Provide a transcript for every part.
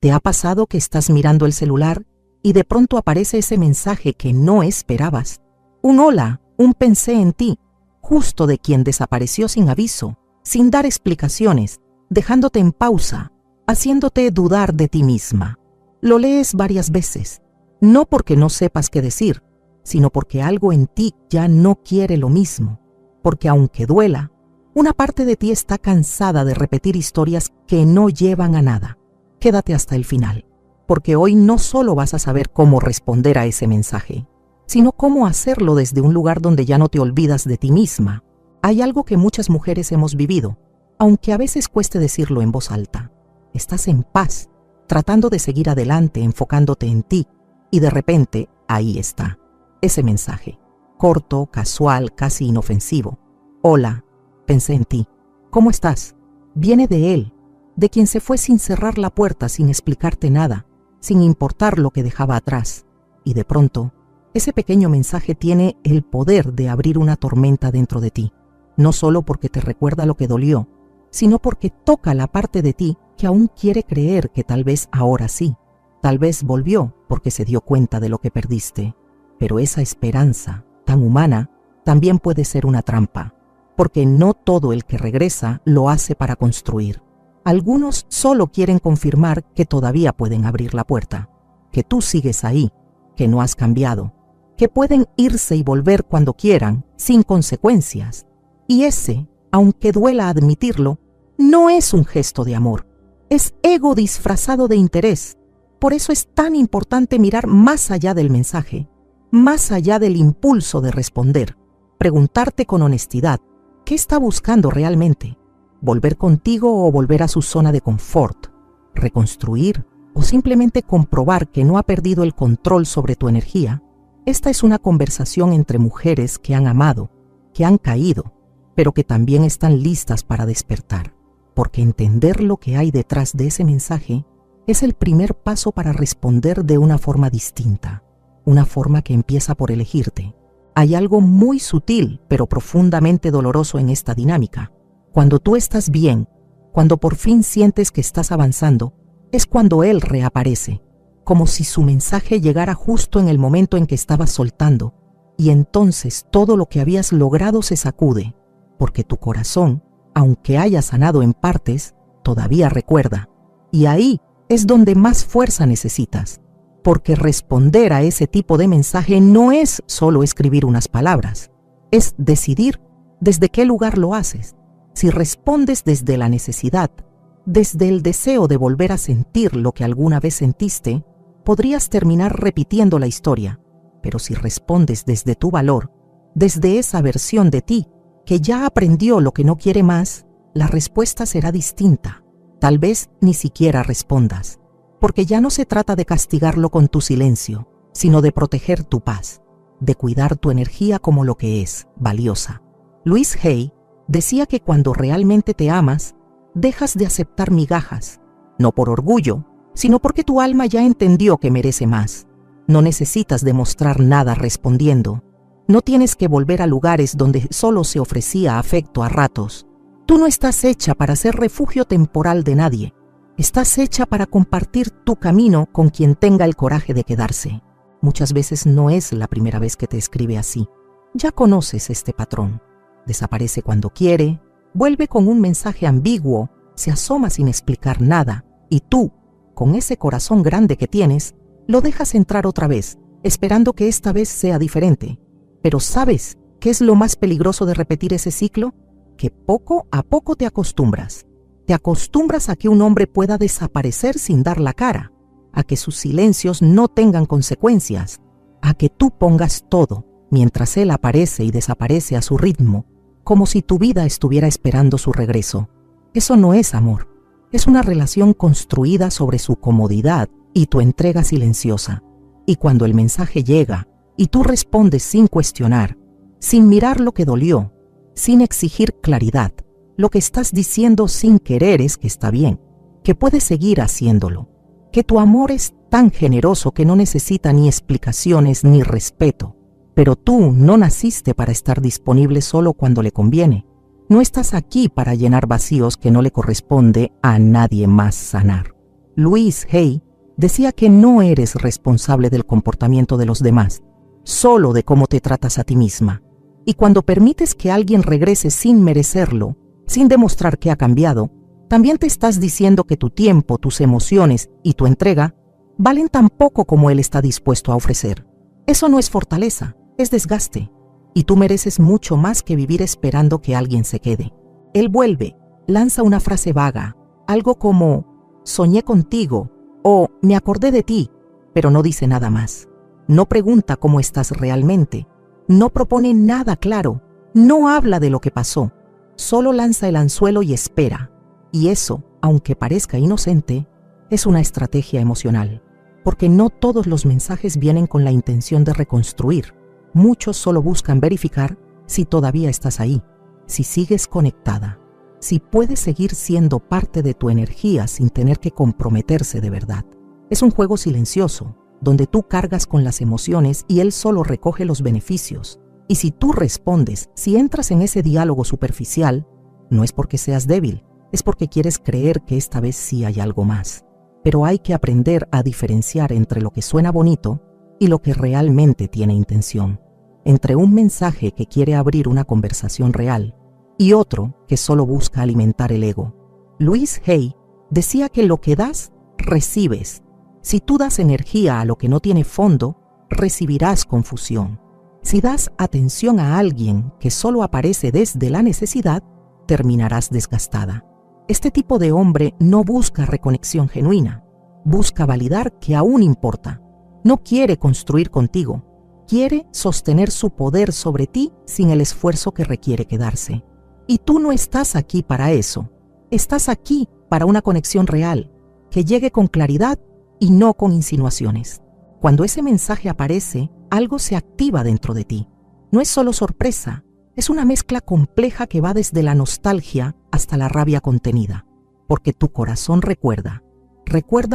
¿Te ha pasado que estás mirando el celular y de pronto aparece ese mensaje que no esperabas? Un hola, un pensé en ti, justo de quien desapareció sin aviso, sin dar explicaciones, dejándote en pausa, haciéndote dudar de ti misma. Lo lees varias veces, no porque no sepas qué decir, sino porque algo en ti ya no quiere lo mismo, porque aunque duela, una parte de ti está cansada de repetir historias que no llevan a nada. Quédate hasta el final, porque hoy no solo vas a saber cómo responder a ese mensaje, sino cómo hacerlo desde un lugar donde ya no te olvidas de ti misma. Hay algo que muchas mujeres hemos vivido, aunque a veces cueste decirlo en voz alta. Estás en paz, tratando de seguir adelante, enfocándote en ti, y de repente, ahí está, ese mensaje, corto, casual, casi inofensivo. Hola, pensé en ti. ¿Cómo estás? Viene de él, de quien se fue sin cerrar la puerta, sin explicarte nada, sin importar lo que dejaba atrás. Y de pronto, ese pequeño mensaje tiene el poder de abrir una tormenta dentro de ti, no solo porque te recuerda lo que dolió, sino porque toca la parte de ti que aún quiere creer que tal vez ahora sí, tal vez volvió porque se dio cuenta de lo que perdiste. Pero esa esperanza, tan humana, también puede ser una trampa, porque no todo el que regresa lo hace para construir. Algunos solo quieren confirmar que todavía pueden abrir la puerta, que tú sigues ahí, que no has cambiado, que pueden irse y volver cuando quieran, sin consecuencias. Y ese, aunque duela admitirlo, no es un gesto de amor, es ego disfrazado de interés. Por eso es tan importante mirar más allá del mensaje, más allá del impulso de responder, preguntarte con honestidad, ¿qué está buscando realmente? ¿Volver contigo o volver a su zona de confort? ¿Reconstruir o simplemente comprobar que no ha perdido el control sobre tu energía? Esta es una conversación entre mujeres que han amado, que han caído, pero que también están listas para despertar, porque entender lo que hay detrás de ese mensaje es el primer paso para responder de una forma distinta, una forma que empieza por elegirte. Hay algo muy sutil pero profundamente doloroso en esta dinámica. Cuando tú estás bien, cuando por fin sientes que estás avanzando, es cuando él reaparece, como si su mensaje llegara justo en el momento en que estabas soltando, y entonces todo lo que habías logrado se sacude, porque tu corazón, aunque haya sanado en partes, todavía recuerda. Y ahí es donde más fuerza necesitas, porque responder a ese tipo de mensaje no es solo escribir unas palabras, es decidir desde qué lugar lo haces. Si respondes desde la necesidad, desde el deseo de volver a sentir lo que alguna vez sentiste, podrías terminar repitiendo la historia. Pero si respondes desde tu valor, desde esa versión de ti que ya aprendió lo que no quiere más, la respuesta será distinta. Tal vez ni siquiera respondas, porque ya no se trata de castigarlo con tu silencio, sino de proteger tu paz, de cuidar tu energía como lo que es, valiosa. Louise Hay decía que cuando realmente te amas, dejas de aceptar migajas, no por orgullo, sino porque tu alma ya entendió que merece más. No necesitas demostrar nada respondiendo. No tienes que volver a lugares donde solo se ofrecía afecto a ratos. Tú no estás hecha para ser refugio temporal de nadie. Estás hecha para compartir tu camino con quien tenga el coraje de quedarse. Muchas veces no es la primera vez que te escribe así. Ya conoces este patrón. Desaparece cuando quiere, vuelve con un mensaje ambiguo, se asoma sin explicar nada, y tú, con ese corazón grande que tienes, lo dejas entrar otra vez, esperando que esta vez sea diferente. Pero ¿sabes qué es lo más peligroso de repetir ese ciclo? Que poco a poco te acostumbras. Te acostumbras a que un hombre pueda desaparecer sin dar la cara, a que sus silencios no tengan consecuencias, a que tú pongas todo, mientras él aparece y desaparece a su ritmo, como si tu vida estuviera esperando su regreso. Eso no es amor. Es una relación construida sobre su comodidad y tu entrega silenciosa. Y cuando el mensaje llega y tú respondes sin cuestionar, sin mirar lo que dolió, sin exigir claridad, lo que estás diciendo sin querer es que está bien, que puedes seguir haciéndolo, que tu amor es tan generoso que no necesita ni explicaciones ni respeto. Pero tú no naciste para estar disponible solo cuando le conviene. No estás aquí para llenar vacíos que no le corresponde a nadie más sanar. Louise Hay decía que no eres responsable del comportamiento de los demás, solo de cómo te tratas a ti misma. Y cuando permites que alguien regrese sin merecerlo, sin demostrar que ha cambiado, también te estás diciendo que tu tiempo, tus emociones y tu entrega valen tan poco como él está dispuesto a ofrecer. Eso no es fortaleza, es desgaste. Y tú mereces mucho más que vivir esperando que alguien se quede. Él vuelve, lanza una frase vaga, algo como «soñé contigo» o «me acordé de ti», pero no dice nada más. No pregunta cómo estás realmente, no propone nada claro, no habla de lo que pasó, solo lanza el anzuelo y espera. Y eso, aunque parezca inocente, es una estrategia emocional, porque no todos los mensajes vienen con la intención de reconstruir. Muchos solo buscan verificar si todavía estás ahí, si sigues conectada, si puedes seguir siendo parte de tu energía sin tener que comprometerse de verdad. Es un juego silencioso, donde tú cargas con las emociones y él solo recoge los beneficios. Y si tú respondes, si entras en ese diálogo superficial, no es porque seas débil, es porque quieres creer que esta vez sí hay algo más. Pero hay que aprender a diferenciar entre lo que suena bonito y lo que realmente tiene intención, entre un mensaje que quiere abrir una conversación real y otro que solo busca alimentar el ego. Louise Hay decía que lo que das, recibes. Si tú das energía a lo que no tiene fondo, recibirás confusión. Si das atención a alguien que solo aparece desde la necesidad, terminarás desgastada. Este tipo de hombre no busca reconexión genuina, busca validar que aún importa. No quiere construir contigo, quiere sostener su poder sobre ti sin el esfuerzo que requiere quedarse. Y tú no estás aquí para eso, estás aquí para una conexión real, que llegue con claridad y no con insinuaciones. Cuando ese mensaje aparece, algo se activa dentro de ti. No es solo sorpresa, es una mezcla compleja que va desde la nostalgia hasta la rabia contenida, porque tu corazón recuerda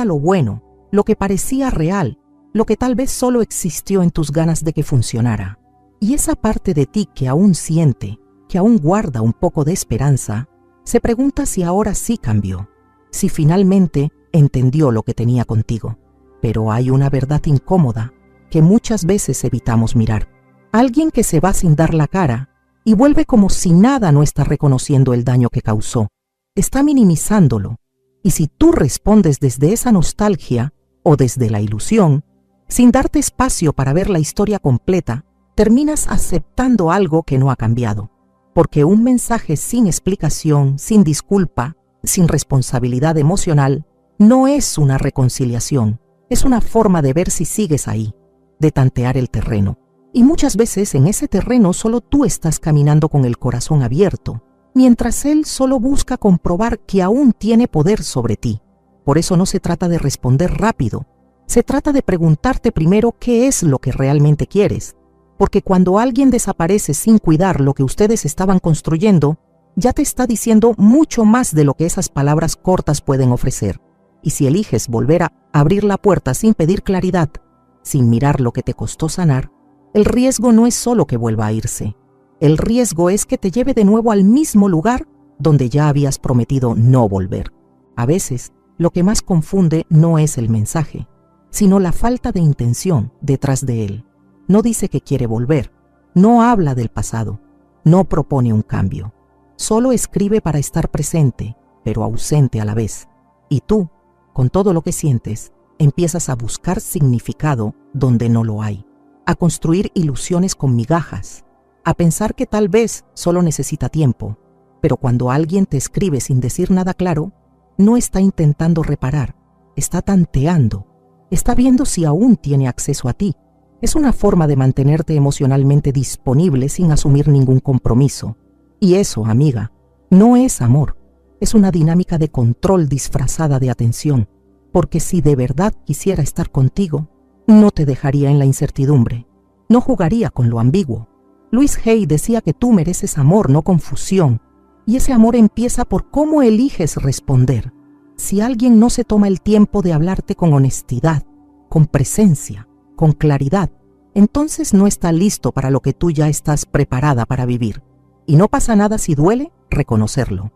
lo bueno, lo que parecía real, lo que tal vez solo existió en tus ganas de que funcionara. Y esa parte de ti que aún siente, que aún guarda un poco de esperanza, se pregunta si ahora sí cambió, si finalmente entendió lo que tenía contigo. Pero hay una verdad incómoda que muchas veces evitamos mirar. Alguien que se va sin dar la cara y vuelve como si nada no está reconociendo el daño que causó, está minimizándolo. Y si tú respondes desde esa nostalgia o desde la ilusión, sin darte espacio para ver la historia completa, terminas aceptando algo que no ha cambiado. Porque un mensaje sin explicación, sin disculpa, sin responsabilidad emocional, no es una reconciliación, es una forma de ver si sigues ahí, de tantear el terreno. Y muchas veces en ese terreno solo tú estás caminando con el corazón abierto, mientras él solo busca comprobar que aún tiene poder sobre ti. Por eso no se trata de responder rápido, se trata de preguntarte primero qué es lo que realmente quieres, porque cuando alguien desaparece sin cuidar lo que ustedes estaban construyendo, ya te está diciendo mucho más de lo que esas palabras cortas pueden ofrecer. Y si eliges volver a abrir la puerta sin pedir claridad, sin mirar lo que te costó sanar, el riesgo no es solo que vuelva a irse. El riesgo es que te lleve de nuevo al mismo lugar donde ya habías prometido no volver. A veces, lo que más confunde no es el mensaje, sino la falta de intención detrás de él. No dice que quiere volver, no habla del pasado, no propone un cambio. Solo escribe para estar presente, pero ausente a la vez. Y tú, con todo lo que sientes, empiezas a buscar significado donde no lo hay, a construir ilusiones con migajas, a pensar que tal vez solo necesita tiempo, pero cuando alguien te escribe sin decir nada claro, no está intentando reparar, está tanteando, está viendo si aún tiene acceso a ti. Es una forma de mantenerte emocionalmente disponible sin asumir ningún compromiso. Y eso, amiga, no es amor, es una dinámica de control disfrazada de atención, porque si de verdad quisiera estar contigo, no te dejaría en la incertidumbre, no jugaría con lo ambiguo. Louise Hay decía que tú mereces amor, no confusión, y ese amor empieza por cómo eliges responder. Si alguien no se toma el tiempo de hablarte con honestidad, con presencia, con claridad, entonces no está listo para lo que tú ya estás preparada para vivir. Y no pasa nada si duele reconocerlo.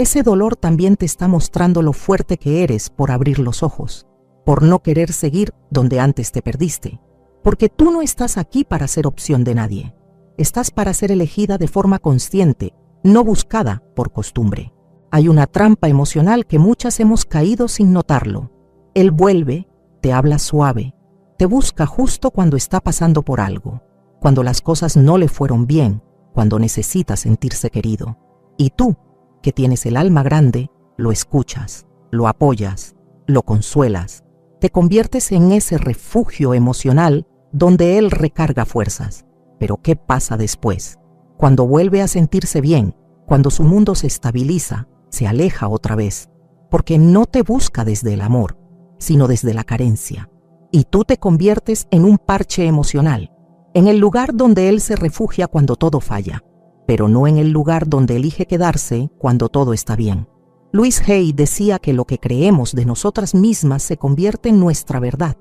Ese dolor también te está mostrando lo fuerte que eres por abrir los ojos, por no querer seguir donde antes te perdiste, porque tú no estás aquí para ser opción de nadie. Estás para ser elegida de forma consciente, no buscada por costumbre. Hay una trampa emocional que muchas hemos caído sin notarlo. Él vuelve, te habla suave, te busca justo cuando está pasando por algo, cuando las cosas no le fueron bien, cuando necesita sentirse querido. Y tú, que tienes el alma grande, lo escuchas, lo apoyas, lo consuelas, te conviertes en ese refugio emocional donde él recarga fuerzas. Pero ¿qué pasa después? Cuando vuelve a sentirse bien, cuando su mundo se estabiliza, se aleja otra vez, porque no te busca desde el amor, sino desde la carencia. Y tú te conviertes en un parche emocional, en el lugar donde él se refugia cuando todo falla, pero no en el lugar donde elige quedarse cuando todo está bien. Louise Hay decía que lo que creemos de nosotras mismas se convierte en nuestra verdad.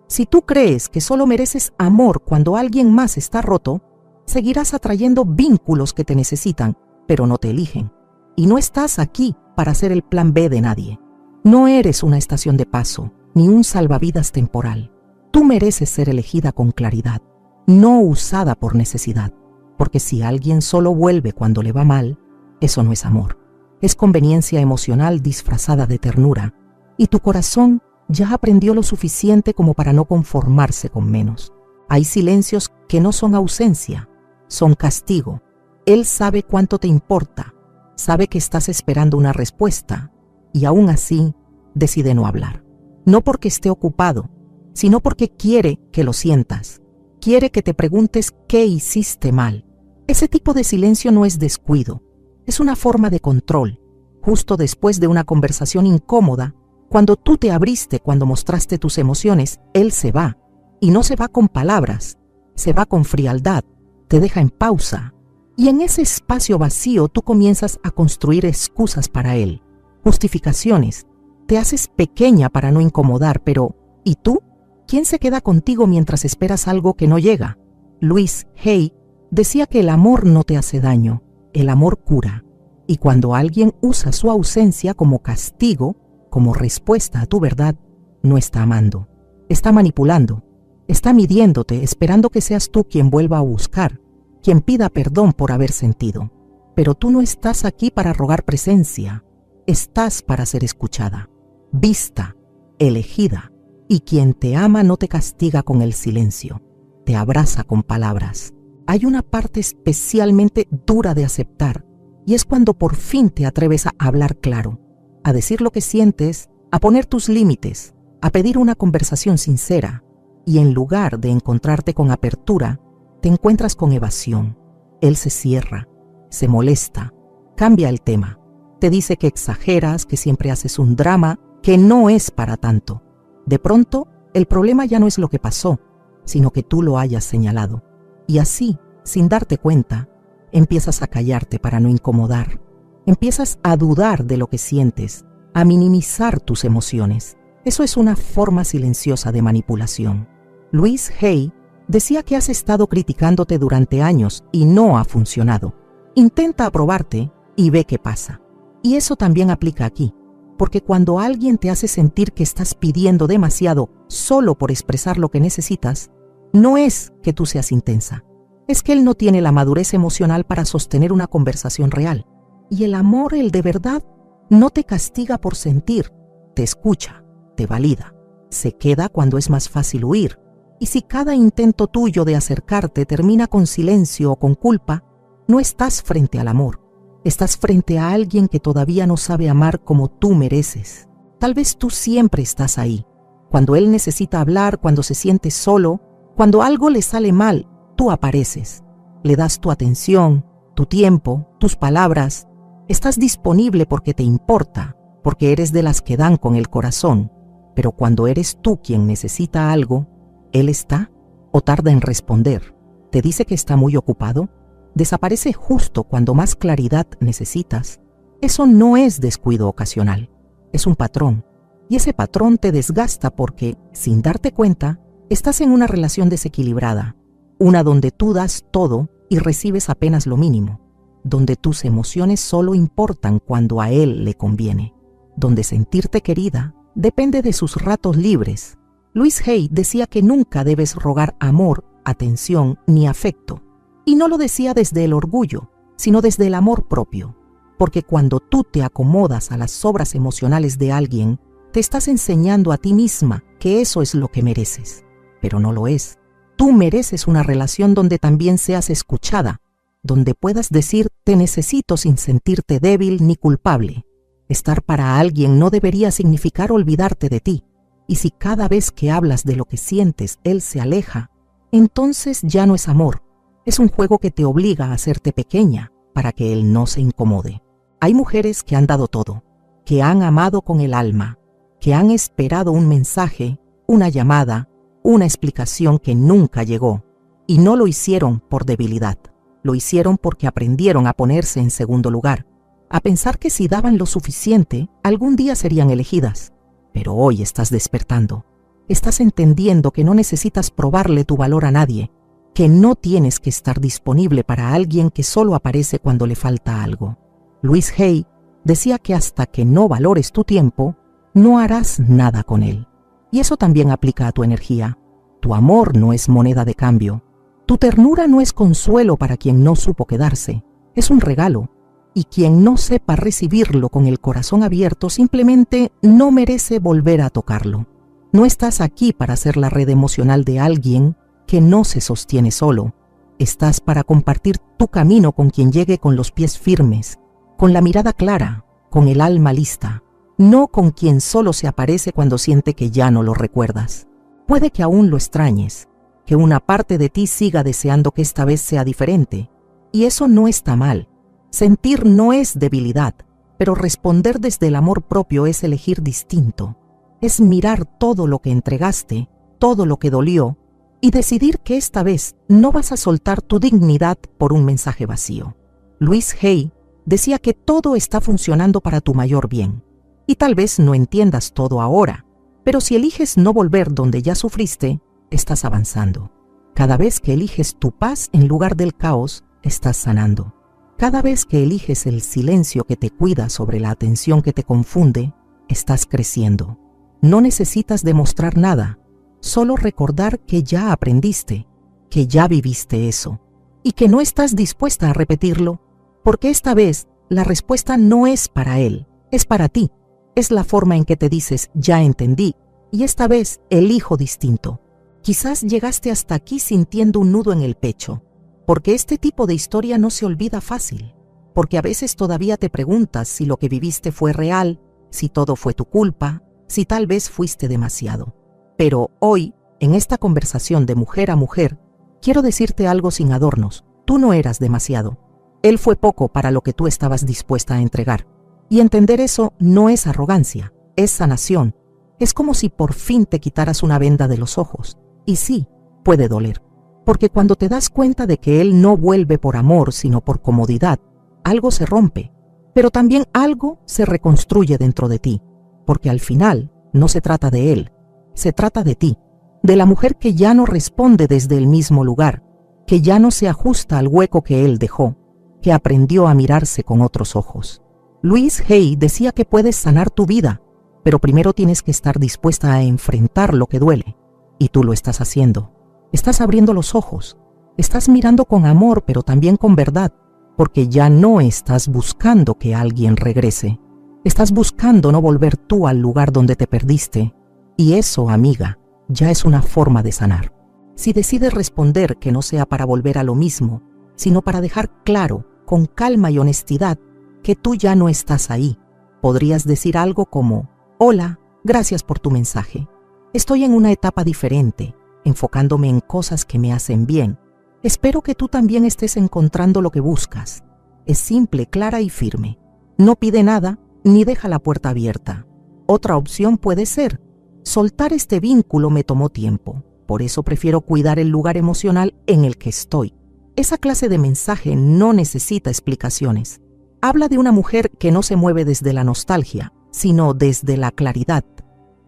Si tú crees que solo mereces amor cuando alguien más está roto, seguirás atrayendo vínculos que te necesitan, pero no te eligen. Y no estás aquí para ser el plan B de nadie. No eres una estación de paso, ni un salvavidas temporal. Tú mereces ser elegida con claridad, no usada por necesidad. Porque si alguien solo vuelve cuando le va mal, eso no es amor. Es conveniencia emocional disfrazada de ternura. Y tu corazón ya aprendió lo suficiente como para no conformarse con menos. Hay silencios que no son ausencia, son castigo. Él sabe cuánto te importa, sabe que estás esperando una respuesta y aún así decide no hablar. No porque esté ocupado, sino porque quiere que lo sientas. Quiere que te preguntes qué hiciste mal. Ese tipo de silencio no es descuido, es una forma de control. Justo después de una conversación incómoda, cuando tú te abriste, cuando mostraste tus emociones, él se va. Y no se va con palabras, se va con frialdad, te deja en pausa. Y en ese espacio vacío tú comienzas a construir excusas para él, justificaciones. Te haces pequeña para no incomodar, pero ¿y tú? ¿Quién se queda contigo mientras esperas algo que no llega? Louise Hay decía que el amor no te hace daño, el amor cura. Y cuando alguien usa su ausencia como castigo, como respuesta a tu verdad, no está amando, está manipulando, está midiéndote, esperando que seas tú quien vuelva a buscar, quien pida perdón por haber sentido. Pero tú no estás aquí para rogar presencia, estás para ser escuchada, vista, elegida. Y quien te ama no te castiga con el silencio, te abraza con palabras. Hay una parte especialmente dura de aceptar, y es cuando por fin te atreves a hablar claro, a decir lo que sientes, a poner tus límites, a pedir una conversación sincera, y en lugar de encontrarte con apertura, te encuentras con evasión. Él se cierra, se molesta, cambia el tema, te dice que exageras, que siempre haces un drama, que no es para tanto. De pronto, el problema ya no es lo que pasó, sino que tú lo hayas señalado. Y así, sin darte cuenta, empiezas a callarte para no incomodar. Empiezas a dudar de lo que sientes, a minimizar tus emociones. Eso es una forma silenciosa de manipulación. Louise Hay decía que has estado criticándote durante años y no ha funcionado. Intenta aprobarte y ve qué pasa. Y eso también aplica aquí. Porque cuando alguien te hace sentir que estás pidiendo demasiado solo por expresar lo que necesitas, no es que tú seas intensa, es que él no tiene la madurez emocional para sostener una conversación real. Y el amor, el de verdad, no te castiga por sentir, te escucha, te valida, se queda cuando es más fácil huir. Y si cada intento tuyo de acercarte termina con silencio o con culpa, no estás frente al amor. Estás frente a alguien que todavía no sabe amar como tú mereces. Tal vez tú siempre estás ahí. Cuando él necesita hablar, cuando se siente solo, cuando algo le sale mal, tú apareces. Le das tu atención, tu tiempo, tus palabras. Estás disponible porque te importa, porque eres de las que dan con el corazón. Pero cuando eres tú quien necesita algo, ¿él está o tarda en responder? ¿Te dice que está muy ocupado? ¿Desaparece justo cuando más claridad necesitas? Eso no es descuido ocasional, es un patrón. Y ese patrón te desgasta porque, sin darte cuenta, estás en una relación desequilibrada, una donde tú das todo y recibes apenas lo mínimo, donde tus emociones solo importan cuando a él le conviene, donde sentirte querida depende de sus ratos libres. Louise Hay decía que nunca debes rogar amor, atención ni afecto. Y no lo decía desde el orgullo, sino desde el amor propio. Porque cuando tú te acomodas a las sobras emocionales de alguien, te estás enseñando a ti misma que eso es lo que mereces. Pero no lo es. Tú mereces una relación donde también seas escuchada, donde puedas decir te necesito sin sentirte débil ni culpable. Estar para alguien no debería significar olvidarte de ti. Y si cada vez que hablas de lo que sientes él se aleja, entonces ya no es amor. Es un juego que te obliga a hacerte pequeña para que él no se incomode. Hay mujeres que han dado todo, que han amado con el alma, que han esperado un mensaje, una llamada, una explicación que nunca llegó, y no lo hicieron por debilidad. Lo hicieron porque aprendieron a ponerse en segundo lugar, a pensar que si daban lo suficiente, algún día serían elegidas. Pero hoy estás despertando. Estás entendiendo que no necesitas probarle tu valor a nadie, que no tienes que estar disponible para alguien que solo aparece cuando le falta algo. Louise Hay decía que hasta que no valores tu tiempo, no harás nada con él. Y eso también aplica a tu energía. Tu amor no es moneda de cambio. Tu ternura no es consuelo para quien no supo quedarse. Es un regalo. Y quien no sepa recibirlo con el corazón abierto simplemente no merece volver a tocarlo. No estás aquí para ser la red emocional de alguien que no se sostiene solo. Estás para compartir tu camino con quien llegue con los pies firmes, con la mirada clara, con el alma lista, no con quien solo se aparece cuando siente que ya no lo recuerdas. Puede que aún lo extrañes, que una parte de ti siga deseando que esta vez sea diferente, y eso no está mal. Sentir no es debilidad, pero responder desde el amor propio es elegir distinto. Es mirar todo lo que entregaste, todo lo que dolió, y decidir que esta vez no vas a soltar tu dignidad por un mensaje vacío. Louise Hay decía que todo está funcionando para tu mayor bien. Y tal vez no entiendas todo ahora, pero si eliges no volver donde ya sufriste, estás avanzando. Cada vez que eliges tu paz en lugar del caos, estás sanando. Cada vez que eliges el silencio que te cuida sobre la atención que te confunde, estás creciendo. No necesitas demostrar nada, solo recordar que ya aprendiste, que ya viviste eso, y que no estás dispuesta a repetirlo, porque esta vez la respuesta no es para él, es para ti. Es la forma en que te dices, ya entendí, y esta vez elijo distinto. Quizás llegaste hasta aquí sintiendo un nudo en el pecho, porque este tipo de historia no se olvida fácil, porque a veces todavía te preguntas si lo que viviste fue real, si todo fue tu culpa, si tal vez fuiste demasiado. Pero hoy, en esta conversación de mujer a mujer, quiero decirte algo sin adornos. Tú no eras demasiado. Él fue poco para lo que tú estabas dispuesta a entregar. Y entender eso no es arrogancia, es sanación. Es como si por fin te quitaras una venda de los ojos. Y sí, puede doler. Porque cuando te das cuenta de que él no vuelve por amor, sino por comodidad, algo se rompe. Pero también algo se reconstruye dentro de ti. Porque al final no se trata de él, se trata de ti. De la mujer que ya no responde desde el mismo lugar, que ya no se ajusta al hueco que él dejó, que aprendió a mirarse con otros ojos. Louise Hay decía que puedes sanar tu vida, pero primero tienes que estar dispuesta a enfrentar lo que duele. Y tú lo estás haciendo. Estás abriendo los ojos. Estás mirando con amor, pero también con verdad, porque ya no estás buscando que alguien regrese. Estás buscando no volver tú al lugar donde te perdiste. Y eso, amiga, ya es una forma de sanar. Si decides responder que no sea para volver a lo mismo, sino para dejar claro, con calma y honestidad, que tú ya no estás ahí, podrías decir algo como: hola, gracias por tu mensaje. Estoy en una etapa diferente, enfocándome en cosas que me hacen bien. Espero que tú también estés encontrando lo que buscas. Es simple, clara y firme. No pide nada, ni deja la puerta abierta. Otra opción puede ser: soltar este vínculo me tomó tiempo, por eso prefiero cuidar el lugar emocional en el que estoy. Esa clase de mensaje no necesita explicaciones. Habla de una mujer que no se mueve desde la nostalgia, sino desde la claridad.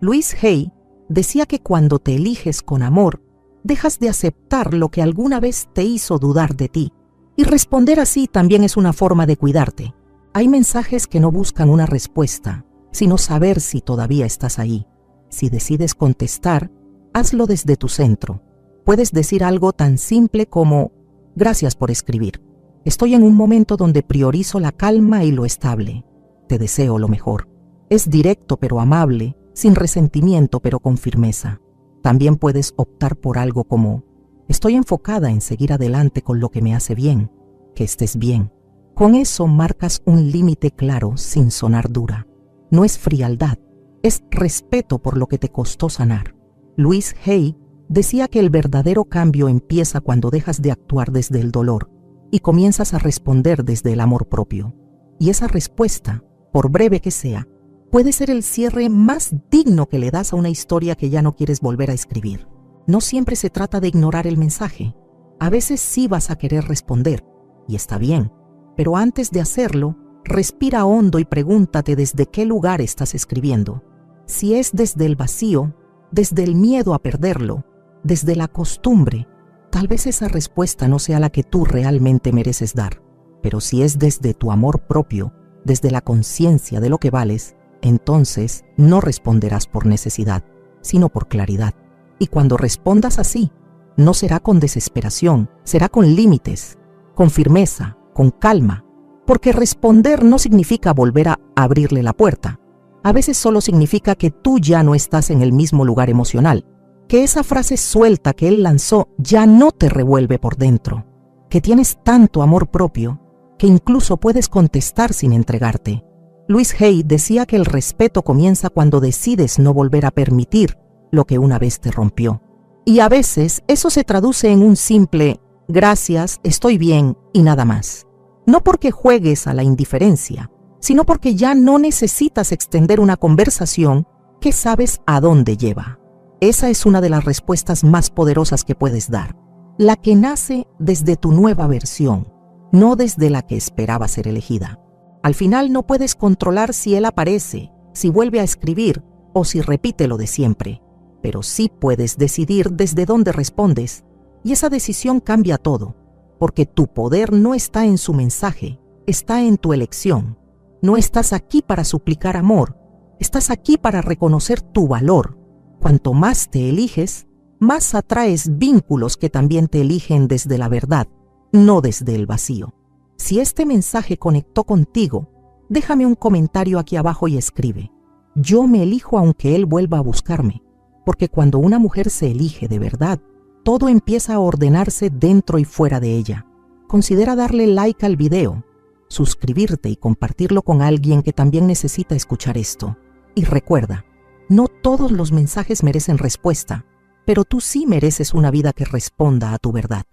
Louise Hay decía que cuando te eliges con amor, dejas de aceptar lo que alguna vez te hizo dudar de ti, Y responder así también es una forma de cuidarte. Hay mensajes que no buscan una respuesta, sino saber si todavía estás ahí. Si decides contestar, hazlo desde tu centro. Puedes decir algo tan simple como: gracias por escribir. Estoy en un momento donde priorizo la calma y lo estable. Te deseo lo mejor. Es directo pero amable, sin resentimiento pero con firmeza. También puedes optar por algo como: estoy enfocada en seguir adelante con lo que me hace bien. Que estés bien. Con eso marcas un límite claro sin sonar dura. No es frialdad, es respeto por lo que te costó sanar. Louise Hay decía que el verdadero cambio empieza cuando dejas de actuar desde el dolor y comienzas a responder desde el amor propio. Y esa respuesta, por breve que sea, puede ser el cierre más digno que le das a una historia que ya no quieres volver a escribir. No siempre se trata de ignorar el mensaje. A veces sí vas a querer responder, y está bien, pero antes de hacerlo, respira hondo y pregúntate desde qué lugar estás escribiendo. Si es desde el vacío, desde el miedo a perderlo, desde la costumbre, tal vez esa respuesta no sea la que tú realmente mereces dar. Pero si es desde tu amor propio, desde la conciencia de lo que vales, entonces no responderás por necesidad, sino por claridad. Y cuando respondas así, no será con desesperación, será con límites, con firmeza, con calma, porque responder no significa volver a abrirle la puerta. A veces solo significa que tú ya no estás en el mismo lugar emocional, que esa frase suelta que él lanzó ya no te revuelve por dentro, que tienes tanto amor propio que incluso puedes contestar sin entregarte. Louise Hay decía que el respeto comienza cuando decides no volver a permitir lo que una vez te rompió. Y a veces eso se traduce en un simple gracias, estoy bien y nada más. No porque juegues a la indiferencia, sino porque ya no necesitas extender una conversación que sabes a dónde lleva. Esa es una de las respuestas más poderosas que puedes dar, la que nace desde tu nueva versión, no desde la que esperaba ser elegida. Al final no puedes controlar si él aparece, si vuelve a escribir o si repite lo de siempre, pero sí puedes decidir desde dónde respondes, y esa decisión cambia todo, porque tu poder no está en su mensaje, está en tu elección. No estás aquí para suplicar amor, estás aquí para reconocer tu valor. Cuanto más te eliges, más atraes vínculos que también te eligen desde la verdad, no desde el vacío. Si este mensaje conectó contigo, déjame un comentario aquí abajo y escribe: yo me elijo aunque él vuelva a buscarme, porque cuando una mujer se elige de verdad, todo empieza a ordenarse dentro y fuera de ella. Considera darle like al video, suscribirte y compartirlo con alguien que también necesita escuchar esto. Y recuerda, no todos los mensajes merecen respuesta, pero tú sí mereces una vida que responda a tu verdad.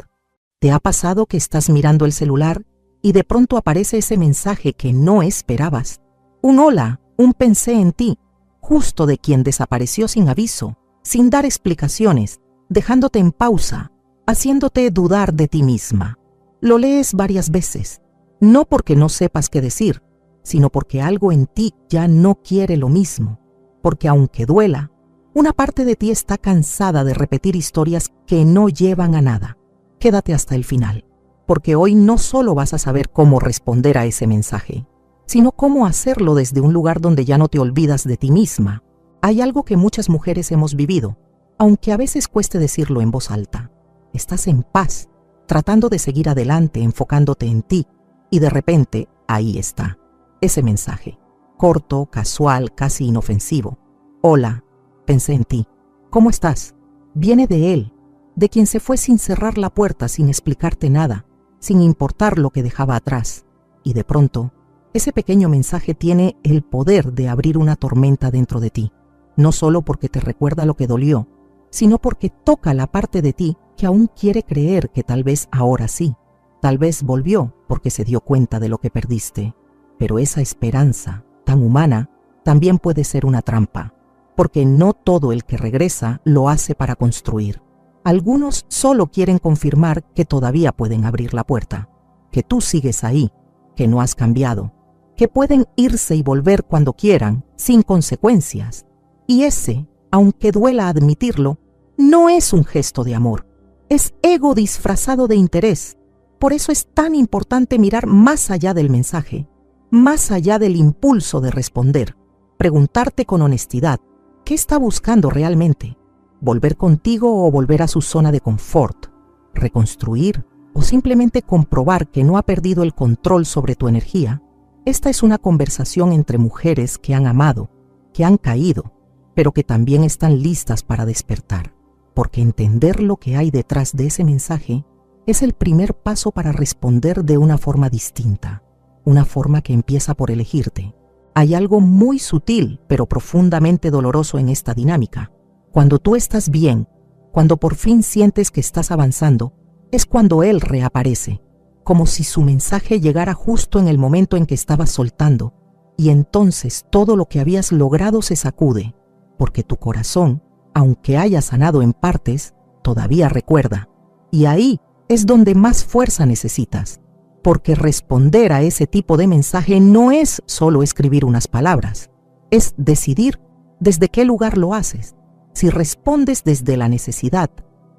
¿Te ha pasado que estás mirando el celular y de pronto aparece ese mensaje que no esperabas? Un hola, un pensé en ti, justo de quien desapareció sin aviso, sin dar explicaciones, dejándote en pausa, haciéndote dudar de ti misma. Lo lees varias veces, no porque no sepas qué decir, sino porque algo en ti ya no quiere lo mismo, porque aunque duela, una parte de ti está cansada de repetir historias que no llevan a nada. Quédate hasta el final, porque hoy no solo vas a saber cómo responder a ese mensaje, sino cómo hacerlo desde un lugar donde ya no te olvidas de ti misma. Hay algo que muchas mujeres hemos vivido, aunque a veces cueste decirlo en voz alta. Estás en paz, tratando de seguir adelante, enfocándote en ti, y de repente ahí está, ese mensaje, corto, casual, casi inofensivo. Hola, pensé en ti. ¿Cómo estás? Viene de él, de quien se fue sin cerrar la puerta, sin explicarte nada, sin importar lo que dejaba atrás. Y de pronto, ese pequeño mensaje tiene el poder de abrir una tormenta dentro de ti, no solo porque te recuerda lo que dolió, sino porque toca la parte de ti que aún quiere creer que tal vez ahora sí, tal vez volvió porque se dio cuenta de lo que perdiste. Pero esa esperanza, tan humana, también puede ser una trampa, porque no todo el que regresa lo hace para construir. Algunos solo quieren confirmar que todavía pueden abrir la puerta, que tú sigues ahí, que no has cambiado, que pueden irse y volver cuando quieran, sin consecuencias. Y ese, aunque duela admitirlo, no es un gesto de amor, es ego disfrazado de interés. Por eso es tan importante mirar más allá del mensaje, más allá del impulso de responder, preguntarte con honestidad, ¿qué está buscando realmente? ¿Volver contigo o volver a su zona de confort? ¿Reconstruir o simplemente comprobar que no ha perdido el control sobre tu energía? Esta es una conversación entre mujeres que han amado, que han caído, pero que también están listas para despertar, porque entender lo que hay detrás de ese mensaje es el primer paso para responder de una forma distinta, una forma que empieza por elegirte. Hay algo muy sutil pero profundamente doloroso en esta dinámica. Cuando tú estás bien, cuando por fin sientes que estás avanzando, es cuando él reaparece, como si su mensaje llegara justo en el momento en que estabas soltando, y entonces todo lo que habías logrado se sacude, porque tu corazón, aunque haya sanado en partes, todavía recuerda. Y ahí es donde más fuerza necesitas, porque responder a ese tipo de mensaje no es solo escribir unas palabras, es decidir desde qué lugar lo haces. Si respondes desde la necesidad,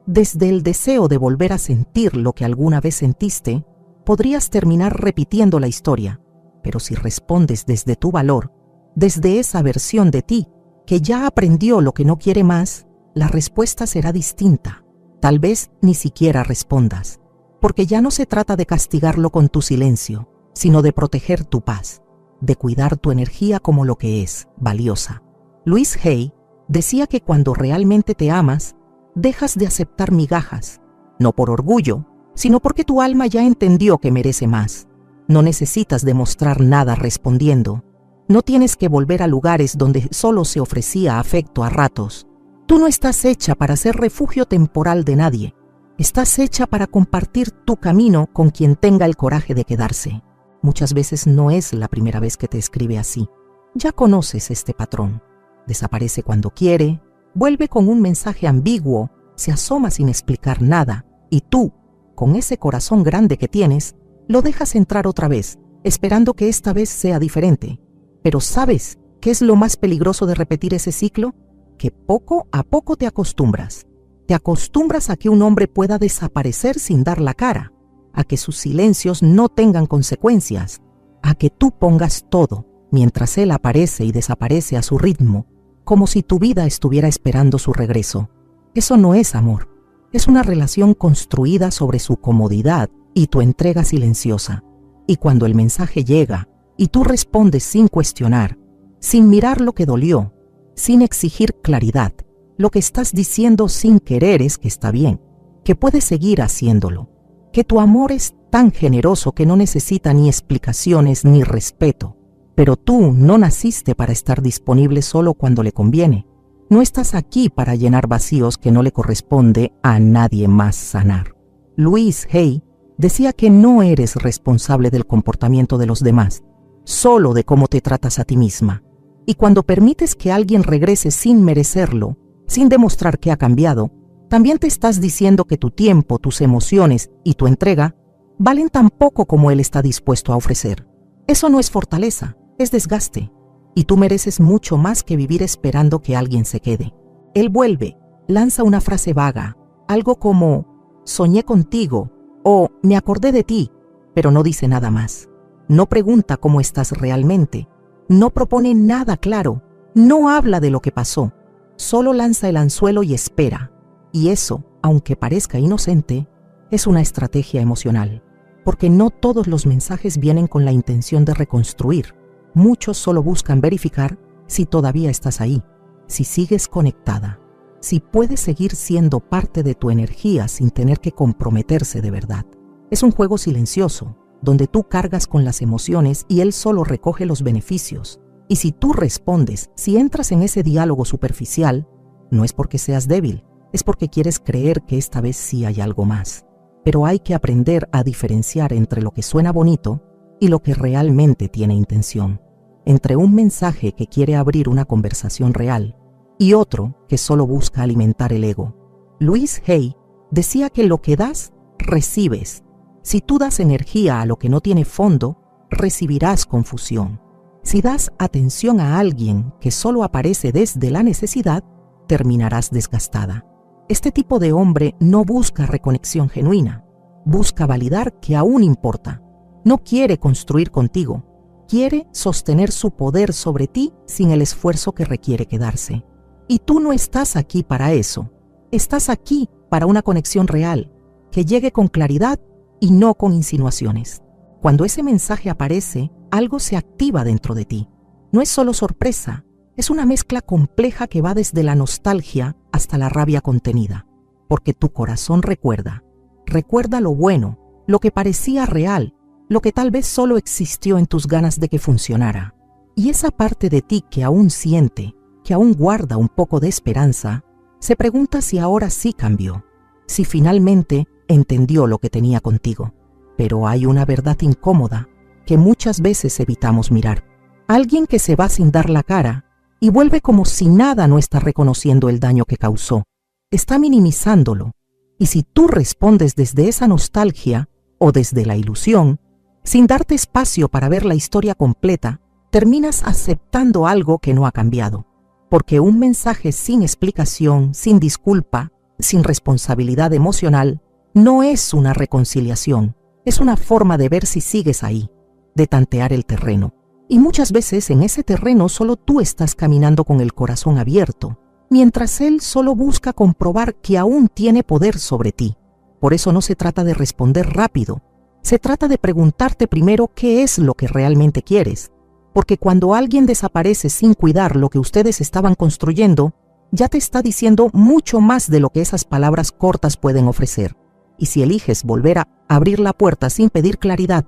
desde el deseo de volver a sentir lo que alguna vez sentiste, podrías terminar repitiendo la historia. Pero si respondes desde tu valor, desde esa versión de ti que ya aprendió lo que no quiere más, la respuesta será distinta. Tal vez ni siquiera respondas, porque ya no se trata de castigarlo con tu silencio, sino de proteger tu paz, de cuidar tu energía como lo que es, valiosa. Louise Hay decía que cuando realmente te amas, dejas de aceptar migajas, no por orgullo, sino porque tu alma ya entendió que merece más. No necesitas demostrar nada respondiendo. No tienes que volver a lugares donde solo se ofrecía afecto a ratos. Tú no estás hecha para ser refugio temporal de nadie. Estás hecha para compartir tu camino con quien tenga el coraje de quedarse. Muchas veces no es la primera vez que te escribe así. Ya conoces este patrón. Desaparece cuando quiere, vuelve con un mensaje ambiguo, se asoma sin explicar nada, y tú, con ese corazón grande que tienes, lo dejas entrar otra vez, esperando que esta vez sea diferente. Pero ¿sabes qué es lo más peligroso de repetir ese ciclo? Que poco a poco te acostumbras. Te acostumbras a que un hombre pueda desaparecer sin dar la cara, a que sus silencios no tengan consecuencias, a que tú pongas todo, mientras él aparece y desaparece a su ritmo, como si tu vida estuviera esperando su regreso. Eso no es amor. Es una relación construida sobre su comodidad y tu entrega silenciosa. Y cuando el mensaje llega y tú respondes sin cuestionar, sin mirar lo que dolió, sin exigir claridad, lo que estás diciendo sin querer es que está bien, que puedes seguir haciéndolo, que tu amor es tan generoso que no necesita ni explicaciones ni respeto. Pero tú no naciste para estar disponible solo cuando le conviene. No estás aquí para llenar vacíos que no le corresponde a nadie más sanar. Louise Hay decía que no eres responsable del comportamiento de los demás, solo de cómo te tratas a ti misma. Y cuando permites que alguien regrese sin merecerlo, sin demostrar que ha cambiado, también te estás diciendo que tu tiempo, tus emociones y tu entrega valen tan poco como él está dispuesto a ofrecer. Eso no es fortaleza, es desgaste. Y tú mereces mucho más que vivir esperando que alguien se quede. Él vuelve, lanza una frase vaga, algo como «soñé contigo» o «me acordé de ti», pero no dice nada más. No pregunta cómo estás realmente, no propone nada claro, no habla de lo que pasó, solo lanza el anzuelo y espera. Y eso, aunque parezca inocente, es una estrategia emocional, porque no todos los mensajes vienen con la intención de reconstruir. Muchos solo buscan verificar si todavía estás ahí, si sigues conectada, si puedes seguir siendo parte de tu energía sin tener que comprometerse de verdad. Es un juego silencioso, donde tú cargas con las emociones y él solo recoge los beneficios. Y si tú respondes, si entras en ese diálogo superficial, no es porque seas débil, es porque quieres creer que esta vez sí hay algo más. Pero hay que aprender a diferenciar entre lo que suena bonito y lo que realmente tiene intención. Entre un mensaje que quiere abrir una conversación real y otro que solo busca alimentar el ego. Louise Hay decía que lo que das, recibes. Si tú das energía a lo que no tiene fondo, recibirás confusión. Si das atención a alguien que solo aparece desde la necesidad, terminarás desgastada. Este tipo de hombre no busca reconexión genuina, busca validar que aún importa. No quiere construir contigo. Quiere sostener su poder sobre ti sin el esfuerzo que requiere quedarse. Y tú no estás aquí para eso. Estás aquí para una conexión real, que llegue con claridad y no con insinuaciones. Cuando ese mensaje aparece, algo se activa dentro de ti. No es solo sorpresa, es una mezcla compleja que va desde la nostalgia hasta la rabia contenida. Porque tu corazón recuerda lo bueno, lo que parecía real, lo que tal vez solo existió en tus ganas de que funcionara. Y esa parte de ti que aún siente, que aún guarda un poco de esperanza, se pregunta si ahora sí cambió, si finalmente entendió lo que tenía contigo. Pero hay una verdad incómoda que muchas veces evitamos mirar. Alguien que se va sin dar la cara y vuelve como si nada no está reconociendo el daño que causó. Está minimizándolo. Y si tú respondes desde esa nostalgia o desde la ilusión, sin darte espacio para ver la historia completa, terminas aceptando algo que no ha cambiado. Porque un mensaje sin explicación, sin disculpa, sin responsabilidad emocional, no es una reconciliación, es una forma de ver si sigues ahí, de tantear el terreno. Y muchas veces en ese terreno solo tú estás caminando con el corazón abierto, mientras él solo busca comprobar que aún tiene poder sobre ti. Por eso no se trata de responder rápido, se trata de preguntarte primero qué es lo que realmente quieres. Porque cuando alguien desaparece sin cuidar lo que ustedes estaban construyendo, ya te está diciendo mucho más de lo que esas palabras cortas pueden ofrecer. Y si eliges volver a abrir la puerta sin pedir claridad,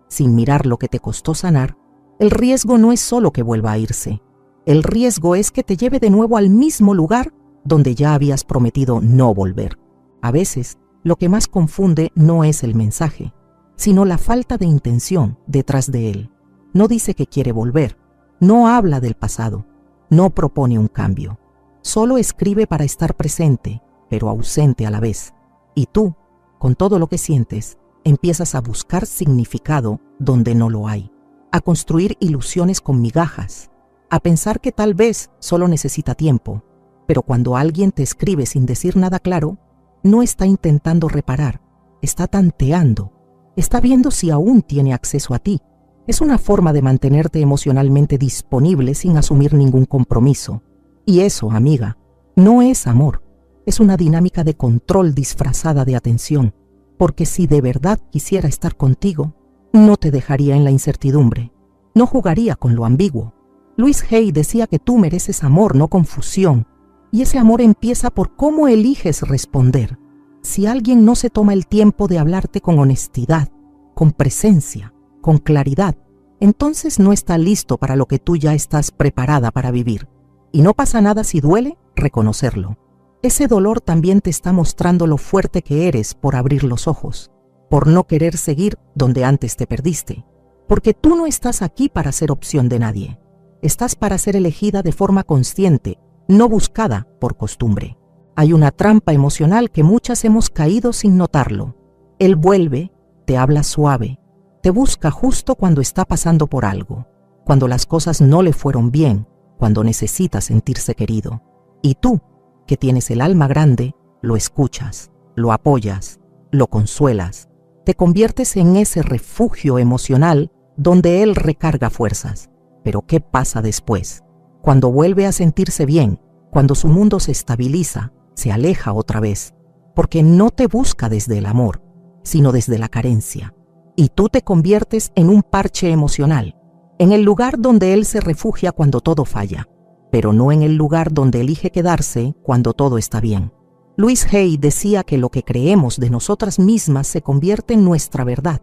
sin mirar lo que te costó sanar, el riesgo no es solo que vuelva a irse. El riesgo es que te lleve de nuevo al mismo lugar donde ya habías prometido no volver. A veces, lo que más confunde no es el mensaje, sino la falta de intención detrás de él. No dice que quiere volver, no habla del pasado, no propone un cambio. Solo escribe para estar presente, pero ausente a la vez. Y tú, con todo lo que sientes, empiezas a buscar significado donde no lo hay, a construir ilusiones con migajas, a pensar que tal vez solo necesita tiempo. Pero cuando alguien te escribe sin decir nada claro, no está intentando reparar, está tanteando, está viendo si aún tiene acceso a ti. Es una forma de mantenerte emocionalmente disponible sin asumir ningún compromiso. Y eso, amiga, no es amor. Es una dinámica de control disfrazada de atención. Porque si de verdad quisiera estar contigo, no te dejaría en la incertidumbre. No jugaría con lo ambiguo. Louise Hay decía que tú mereces amor, no confusión. Y ese amor empieza por cómo eliges responder. Si alguien no se toma el tiempo de hablarte con honestidad, con presencia, con claridad, entonces no está listo para lo que tú ya estás preparada para vivir. Y no pasa nada si duele reconocerlo. Ese dolor también te está mostrando lo fuerte que eres por abrir los ojos, por no querer seguir donde antes te perdiste. Porque tú no estás aquí para ser opción de nadie. Estás para ser elegida de forma consciente, no buscada por costumbre. Hay una trampa emocional que muchas hemos caído sin notarlo. Él vuelve, te habla suave, te busca justo cuando está pasando por algo, cuando las cosas no le fueron bien, cuando necesita sentirse querido. Y tú, que tienes el alma grande, lo escuchas, lo apoyas, lo consuelas, te conviertes en ese refugio emocional donde él recarga fuerzas. Pero ¿qué pasa después? Cuando vuelve a sentirse bien, cuando su mundo se estabiliza, se aleja otra vez, porque no te busca desde el amor, sino desde la carencia. Y tú te conviertes en un parche emocional, en el lugar donde él se refugia cuando todo falla, pero no en el lugar donde elige quedarse cuando todo está bien. Louise Hay decía que lo que creemos de nosotras mismas se convierte en nuestra verdad.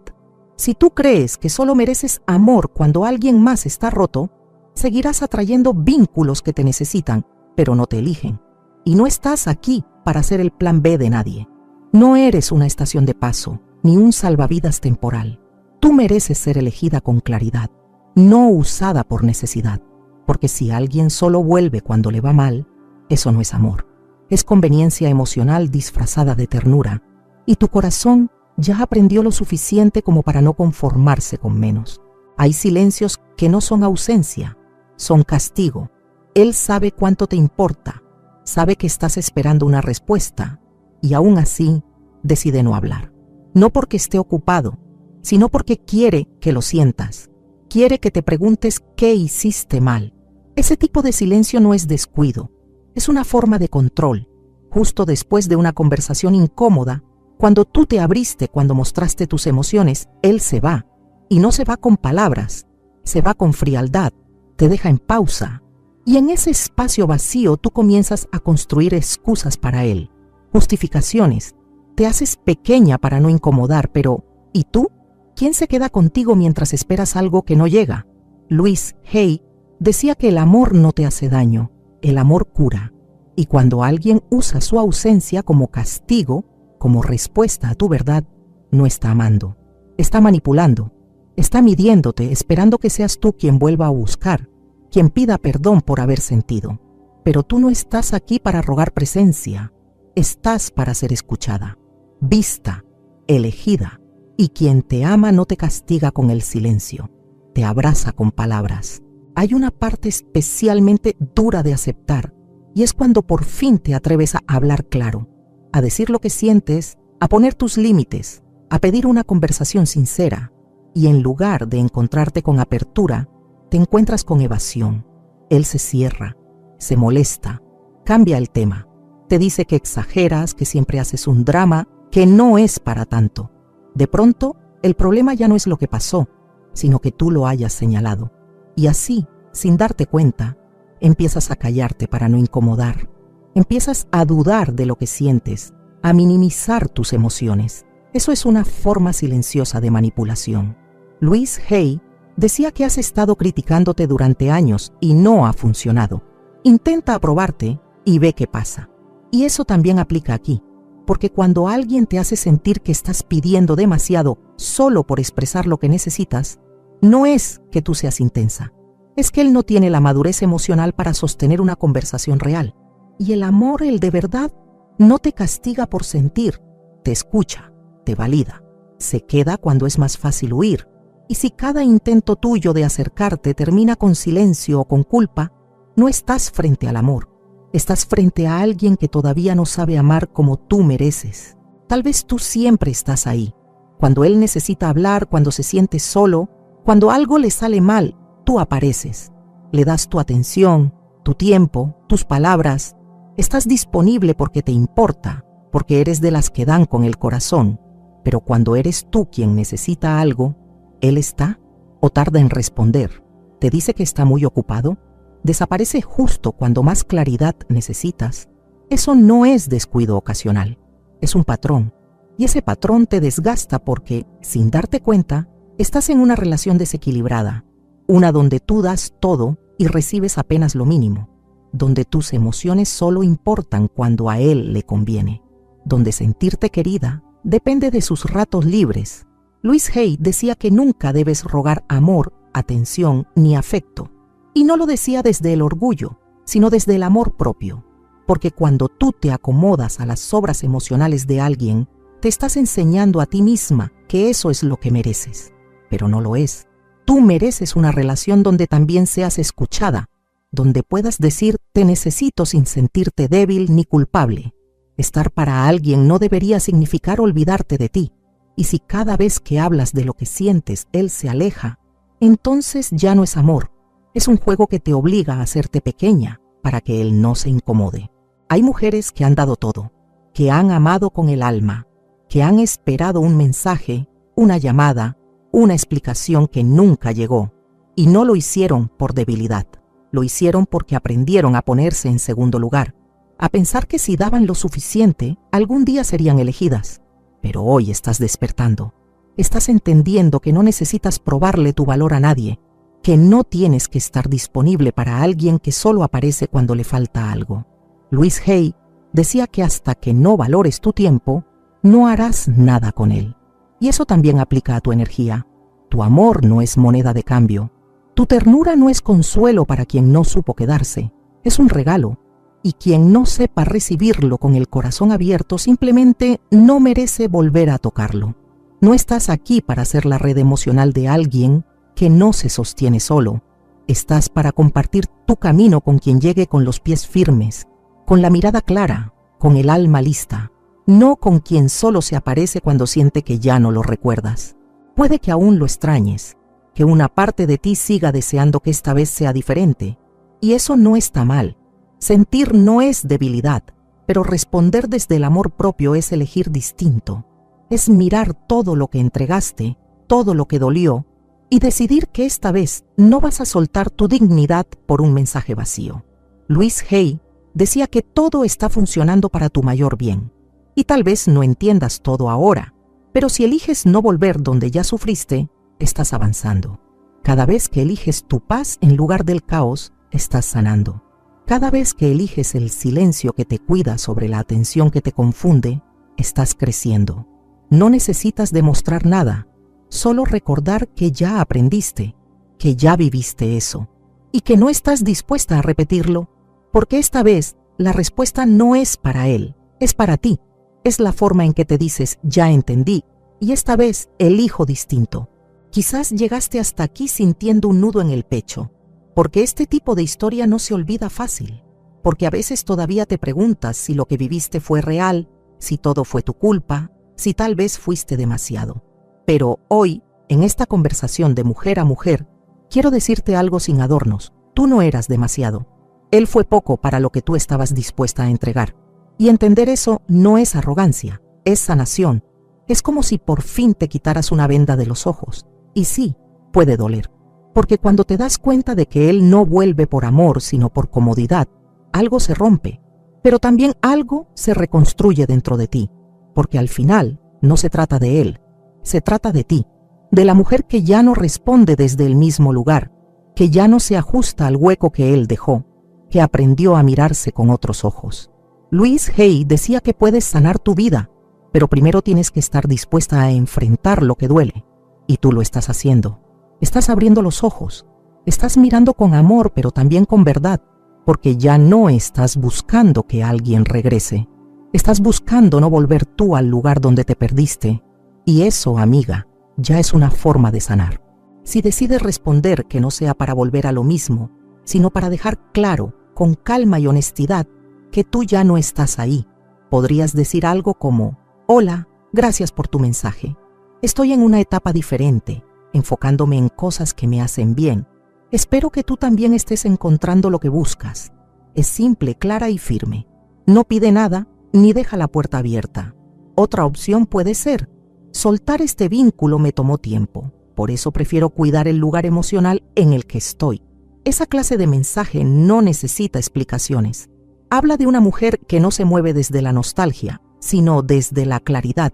Si tú crees que solo mereces amor cuando alguien más está roto, seguirás atrayendo vínculos que te necesitan, pero no te eligen. Y no estás aquí para ser el plan B de nadie. No eres una estación de paso, ni un salvavidas temporal. Tú mereces ser elegida con claridad, no usada por necesidad. Porque si alguien solo vuelve cuando le va mal, eso no es amor. Es conveniencia emocional disfrazada de ternura. Y tu corazón ya aprendió lo suficiente como para no conformarse con menos. Hay silencios que no son ausencia, son castigo. Él sabe cuánto te importa, sabe que estás esperando una respuesta y aún así decide no hablar. no porque esté ocupado, sino porque quiere que lo sientas. Quiere que te preguntes qué hiciste mal. Ese tipo de silencio no es descuido, es una forma de control. Justo después de una conversación incómoda, cuando tú te abriste, cuando mostraste tus emociones, él se va. Y no se va con palabras, se va con frialdad, te deja en pausa. Y en ese espacio vacío tú comienzas a construir excusas para él, justificaciones. Te haces pequeña para no incomodar, pero ¿y tú? ¿Quién se queda contigo mientras esperas algo que no llega? Louise Hay decía que el amor no te hace daño, el amor cura. Y cuando alguien usa su ausencia como castigo, como respuesta a tu verdad, no está amando, está manipulando, está midiéndote, esperando que seas tú quien vuelva a buscar, quien pida perdón por haber sentido. Pero tú no estás aquí para rogar presencia, estás para ser escuchada, vista, elegida. Y quien te ama no te castiga con el silencio, te abraza con palabras. Hay una parte especialmente dura de aceptar, y es cuando por fin te atreves a hablar claro, a decir lo que sientes, a poner tus límites, a pedir una conversación sincera, y en lugar de encontrarte con apertura, te encuentras con evasión. Él se cierra, se molesta, cambia el tema, te dice que exageras, que siempre haces un drama, que no es para tanto. De pronto, el problema ya no es lo que pasó, sino que tú lo hayas señalado. Y así, sin darte cuenta, empiezas a callarte para no incomodar. Empiezas a dudar de lo que sientes, a minimizar tus emociones. Eso es una forma silenciosa de manipulación. Louise Hay decía que has estado criticándote durante años y no ha funcionado. Intenta aprobarte y ve qué pasa. Y eso también aplica aquí. Porque cuando alguien te hace sentir que estás pidiendo demasiado solo por expresar lo que necesitas, no es que tú seas intensa, es que él no tiene la madurez emocional para sostener una conversación real. Y el amor, el de verdad, no te castiga por sentir, te escucha, te valida, se queda cuando es más fácil huir. Y si cada intento tuyo de acercarte termina con silencio o con culpa, no estás frente al amor. Estás frente a alguien que todavía no sabe amar como tú mereces. Tal vez tú siempre estás ahí. Cuando él necesita hablar, cuando se siente solo, cuando algo le sale mal, tú apareces. Le das tu atención, tu tiempo, tus palabras. Estás disponible porque te importa, porque eres de las que dan con el corazón. Pero cuando eres tú quien necesita algo, ¿él está o tarda en responder? ¿Te dice que está muy ocupado? ¿Desaparece justo cuando más claridad necesitas? Eso no es descuido ocasional, es un patrón. Y ese patrón te desgasta porque, sin darte cuenta, estás en una relación desequilibrada, una donde tú das todo y recibes apenas lo mínimo, donde tus emociones solo importan cuando a él le conviene, donde sentirte querida depende de sus ratos libres. Louise Hay decía que nunca debes rogar amor, atención ni afecto. Y no lo decía desde el orgullo, sino desde el amor propio, porque cuando tú te acomodas a las sobras emocionales de alguien, te estás enseñando a ti misma que eso es lo que mereces, pero no lo es. Tú mereces una relación donde también seas escuchada, donde puedas decir te necesito sin sentirte débil ni culpable. Estar para alguien no debería significar olvidarte de ti, y si cada vez que hablas de lo que sientes él se aleja, entonces ya no es amor. Es un juego que te obliga a hacerte pequeña para que él no se incomode. Hay mujeres que han dado todo, que han amado con el alma, que han esperado un mensaje, una llamada, una explicación que nunca llegó, y no lo hicieron por debilidad. Lo hicieron porque aprendieron a ponerse en segundo lugar, a pensar que si daban lo suficiente, algún día serían elegidas. Pero hoy estás despertando. Estás entendiendo que no necesitas probarle tu valor a nadie, que no tienes que estar disponible para alguien que solo aparece cuando le falta algo. Louise Hay decía que hasta que no valores tu tiempo, no harás nada con él. Y eso también aplica a tu energía. Tu amor no es moneda de cambio. Tu ternura no es consuelo para quien no supo quedarse. Es un regalo. Y quien no sepa recibirlo con el corazón abierto simplemente no merece volver a tocarlo. No estás aquí para ser la red emocional de alguien que no se sostiene solo. Estás para compartir tu camino con quien llegue con los pies firmes, con la mirada clara, con el alma lista. no con quien solo se aparece cuando siente que ya no lo recuerdas. Puede que aún lo extrañes, que una parte de ti siga deseando que esta vez sea diferente, y eso no está mal. Sentir no es debilidad, pero responder desde el amor propio es elegir distinto. Es mirar todo lo que entregaste, todo lo que dolió, y decidir que esta vez no vas a soltar tu dignidad por un mensaje vacío. Louise Hay decía que todo está funcionando para tu mayor bien. Y tal vez no entiendas todo ahora, pero si eliges no volver donde ya sufriste, estás avanzando. Cada vez que eliges tu paz en lugar del caos, estás sanando. Cada vez que eliges el silencio que te cuida sobre la atención que te confunde, estás creciendo. No necesitas demostrar nada, solo recordar que ya aprendiste, que ya viviste eso, y que no estás dispuesta a repetirlo, porque esta vez la respuesta no es para él, es para ti. Es la forma en que te dices, ya entendí, y esta vez elijo distinto. Quizás llegaste hasta aquí sintiendo un nudo en el pecho, porque este tipo de historia no se olvida fácil, porque a veces todavía te preguntas si lo que viviste fue real, si todo fue tu culpa, si tal vez fuiste demasiado. Pero hoy, en esta conversación de mujer a mujer, quiero decirte algo sin adornos. Tú no eras demasiado. Él fue poco para lo que tú estabas dispuesta a entregar. Y entender eso no es arrogancia, es sanación. Es como si por fin te quitaras una venda de los ojos. Y sí, puede doler. Porque cuando te das cuenta de que él no vuelve por amor, sino por comodidad, algo se rompe. Pero también algo se reconstruye dentro de ti. Porque al final no se trata de él, se trata de ti. De la mujer que ya no responde desde el mismo lugar, que ya no se ajusta al hueco que él dejó, que aprendió a mirarse con otros ojos. Louise Hay decía que puedes sanar tu vida, pero primero tienes que estar dispuesta a enfrentar lo que duele. Y tú lo estás haciendo. Estás abriendo los ojos. Estás mirando con amor, pero también con verdad, porque ya no estás buscando que alguien regrese. Estás buscando no volver tú al lugar donde te perdiste. Y eso, amiga, ya es una forma de sanar. Si decides responder que no sea para volver a lo mismo, sino para dejar claro, con calma y honestidad, que tú ya no estás ahí, podrías decir algo como: hola, gracias por tu mensaje. Estoy en una etapa diferente, enfocándome en cosas que me hacen bien. Espero que tú también estés encontrando lo que buscas. Es simple, clara y firme. No pide nada, ni deja la puerta abierta. Otra opción puede ser: soltar este vínculo me tomó tiempo, por eso prefiero cuidar el lugar emocional en el que estoy. Esa clase de mensaje no necesita explicaciones. Habla de una mujer que no se mueve desde la nostalgia, sino desde la claridad.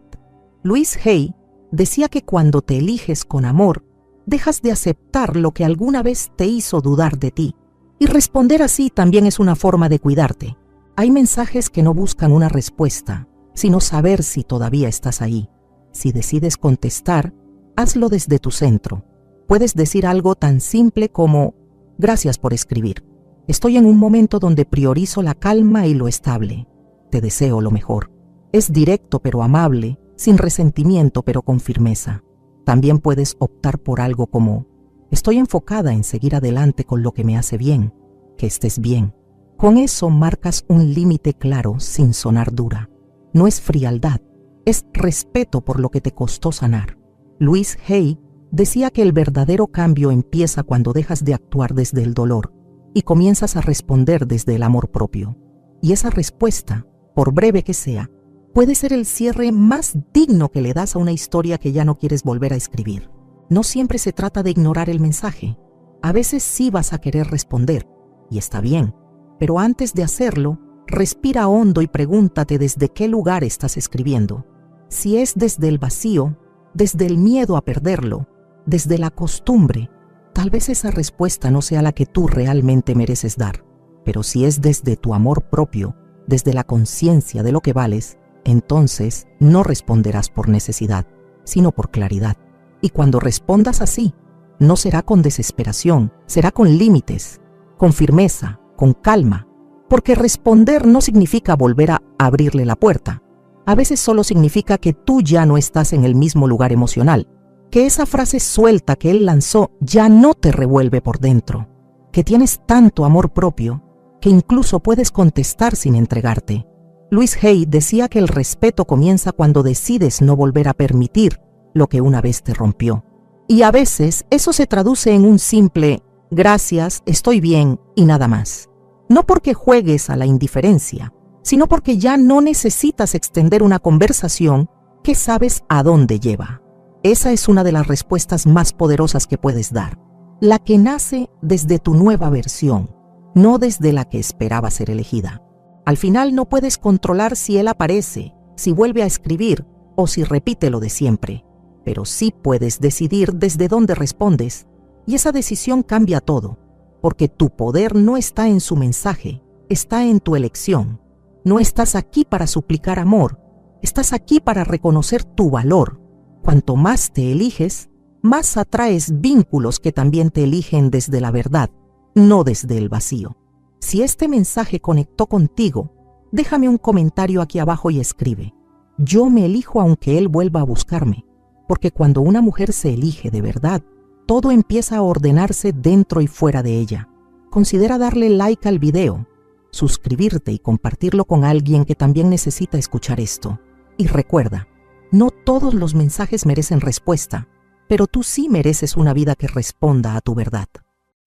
Louise Hay decía que cuando te eliges con amor, dejas de aceptar lo que alguna vez te hizo dudar de ti. Y responder así también es una forma de cuidarte. Hay mensajes que no buscan una respuesta, sino saber si todavía estás ahí. Si decides contestar, hazlo desde tu centro. Puedes decir algo tan simple como: gracias por escribir. Estoy en un momento donde priorizo la calma y lo estable. Te deseo lo mejor. Es directo pero amable, sin resentimiento pero con firmeza. También puedes optar por algo como: estoy enfocada en seguir adelante con lo que me hace bien. Que estés bien. Con eso marcas un límite claro sin sonar dura. No es frialdad, es respeto por lo que te costó sanar. Louise Hay decía que el verdadero cambio empieza cuando dejas de actuar desde el dolor y comienzas a responder desde el amor propio. Y esa respuesta, por breve que sea, puede ser el cierre más digno que le das a una historia que ya no quieres volver a escribir. No siempre se trata de ignorar el mensaje. A veces sí vas a querer responder, y está bien, pero antes de hacerlo, respira hondo y pregúntate desde qué lugar estás escribiendo. Si es desde el vacío, desde el miedo a perderlo, desde la costumbre, tal vez esa respuesta no sea la que tú realmente mereces dar. Pero si es desde tu amor propio, desde la conciencia de lo que vales, entonces no responderás por necesidad, sino por claridad. Y cuando respondas así, no será con desesperación, será con límites, con firmeza, con calma, porque responder no significa volver a abrirle la puerta. A veces solo significa que tú ya no estás en el mismo lugar emocional, que esa frase suelta que él lanzó ya no te revuelve por dentro, que tienes tanto amor propio que incluso puedes contestar sin entregarte. Louise Hay decía que el respeto comienza cuando decides no volver a permitir lo que una vez te rompió. Y a veces eso se traduce en un simple «gracias, estoy bien» y nada más. No porque juegues a la indiferencia, sino porque ya no necesitas extender una conversación que sabes a dónde lleva. Esa es una de las respuestas más poderosas que puedes dar, la que nace desde tu nueva versión, no desde la que esperaba ser elegida. Al final no puedes controlar si él aparece, si vuelve a escribir o si repite lo de siempre, pero sí puedes decidir desde dónde respondes, y esa decisión cambia todo, porque tu poder no está en su mensaje, está en tu elección. No estás aquí para suplicar amor, estás aquí para reconocer tu valor. Cuanto más te eliges, más atraes vínculos que también te eligen desde la verdad, no desde el vacío. Si este mensaje conectó contigo, déjame un comentario aquí abajo y escribe: yo me elijo aunque él vuelva a buscarme, porque cuando una mujer se elige de verdad, todo empieza a ordenarse dentro y fuera de ella. Considera darle like al video, suscribirte y compartirlo con alguien que también necesita escuchar esto. Y recuerda, no todos los mensajes merecen respuesta, pero tú sí mereces una vida que responda a tu verdad.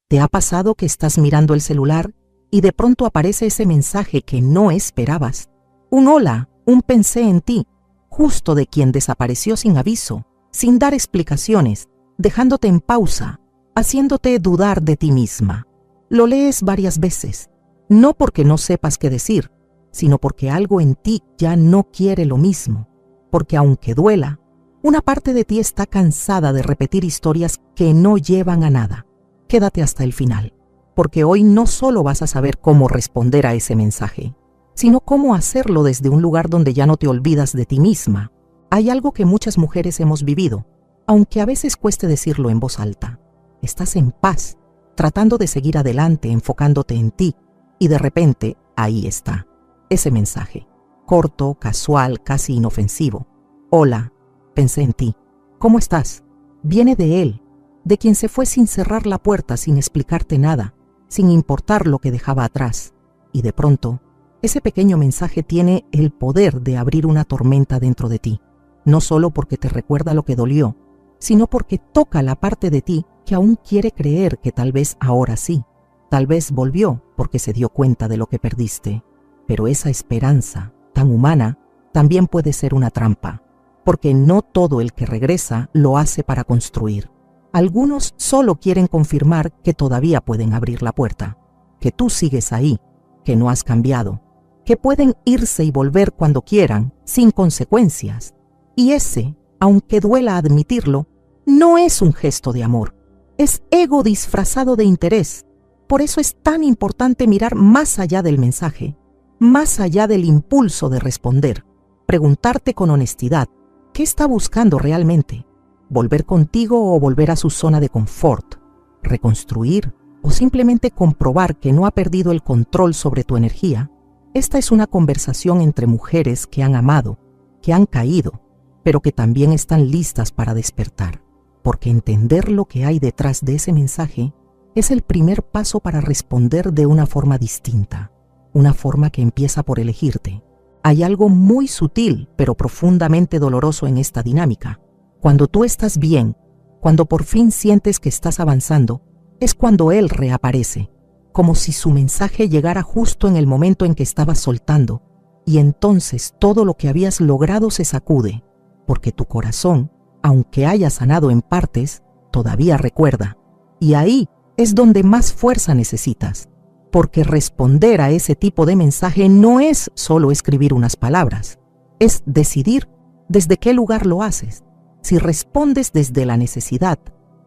¿Te ha pasado que estás mirando el celular y de pronto aparece ese mensaje que no esperabas? Un hola, un pensé en ti, justo de quien desapareció sin aviso, sin dar explicaciones, dejándote en pausa, haciéndote dudar de ti misma. Lo lees varias veces, no porque no sepas qué decir, sino porque algo en ti ya no quiere lo mismo, porque aunque duela, una parte de ti está cansada de repetir historias que no llevan a nada. Quédate hasta el final, porque hoy no solo vas a saber cómo responder a ese mensaje, sino cómo hacerlo desde un lugar donde ya no te olvidas de ti misma. Hay algo que muchas mujeres hemos vivido, aunque a veces cueste decirlo en voz alta. Estás en paz, tratando de seguir adelante, enfocándote en ti, y de repente, ahí está, ese mensaje, corto, casual, casi inofensivo. Hola, pensé en ti. ¿Cómo estás? Viene de él, de quien se fue sin cerrar la puerta, sin explicarte nada, sin importar lo que dejaba atrás. Y de pronto, ese pequeño mensaje tiene el poder de abrir una tormenta dentro de ti, no solo porque te recuerda lo que dolió, sino porque toca la parte de ti que aún quiere creer que tal vez ahora sí. Tal vez volvió porque se dio cuenta de lo que perdiste. Pero esa esperanza, tan humana, también puede ser una trampa, porque no todo el que regresa lo hace para construir. Algunos solo quieren confirmar que todavía pueden abrir la puerta, que tú sigues ahí, que no has cambiado, que pueden irse y volver cuando quieran, sin consecuencias. Y ese, aunque duela admitirlo, no es un gesto de amor, es ego disfrazado de interés. Por eso es tan importante mirar más allá del mensaje, más allá del impulso de responder, preguntarte con honestidad, ¿qué está buscando realmente? ¿Volver contigo o volver a su zona de confort? ¿Reconstruir o simplemente comprobar que no ha perdido el control sobre tu energía? Esta es una conversación entre mujeres que han amado, que han caído, pero que también están listas para despertar, porque entender lo que hay detrás de ese mensaje es el primer paso para responder de una forma distinta, una forma que empieza por elegirte. Hay algo muy sutil pero profundamente doloroso en esta dinámica. Cuando tú estás bien, cuando por fin sientes que estás avanzando, es cuando él reaparece, como si su mensaje llegara justo en el momento en que estabas soltando, y entonces todo lo que habías logrado se sacude, porque tu corazón, aunque haya sanado en partes, todavía recuerda. Y ahí es donde más fuerza necesitas, porque responder a ese tipo de mensaje no es solo escribir unas palabras, es decidir desde qué lugar lo haces. Si respondes desde la necesidad,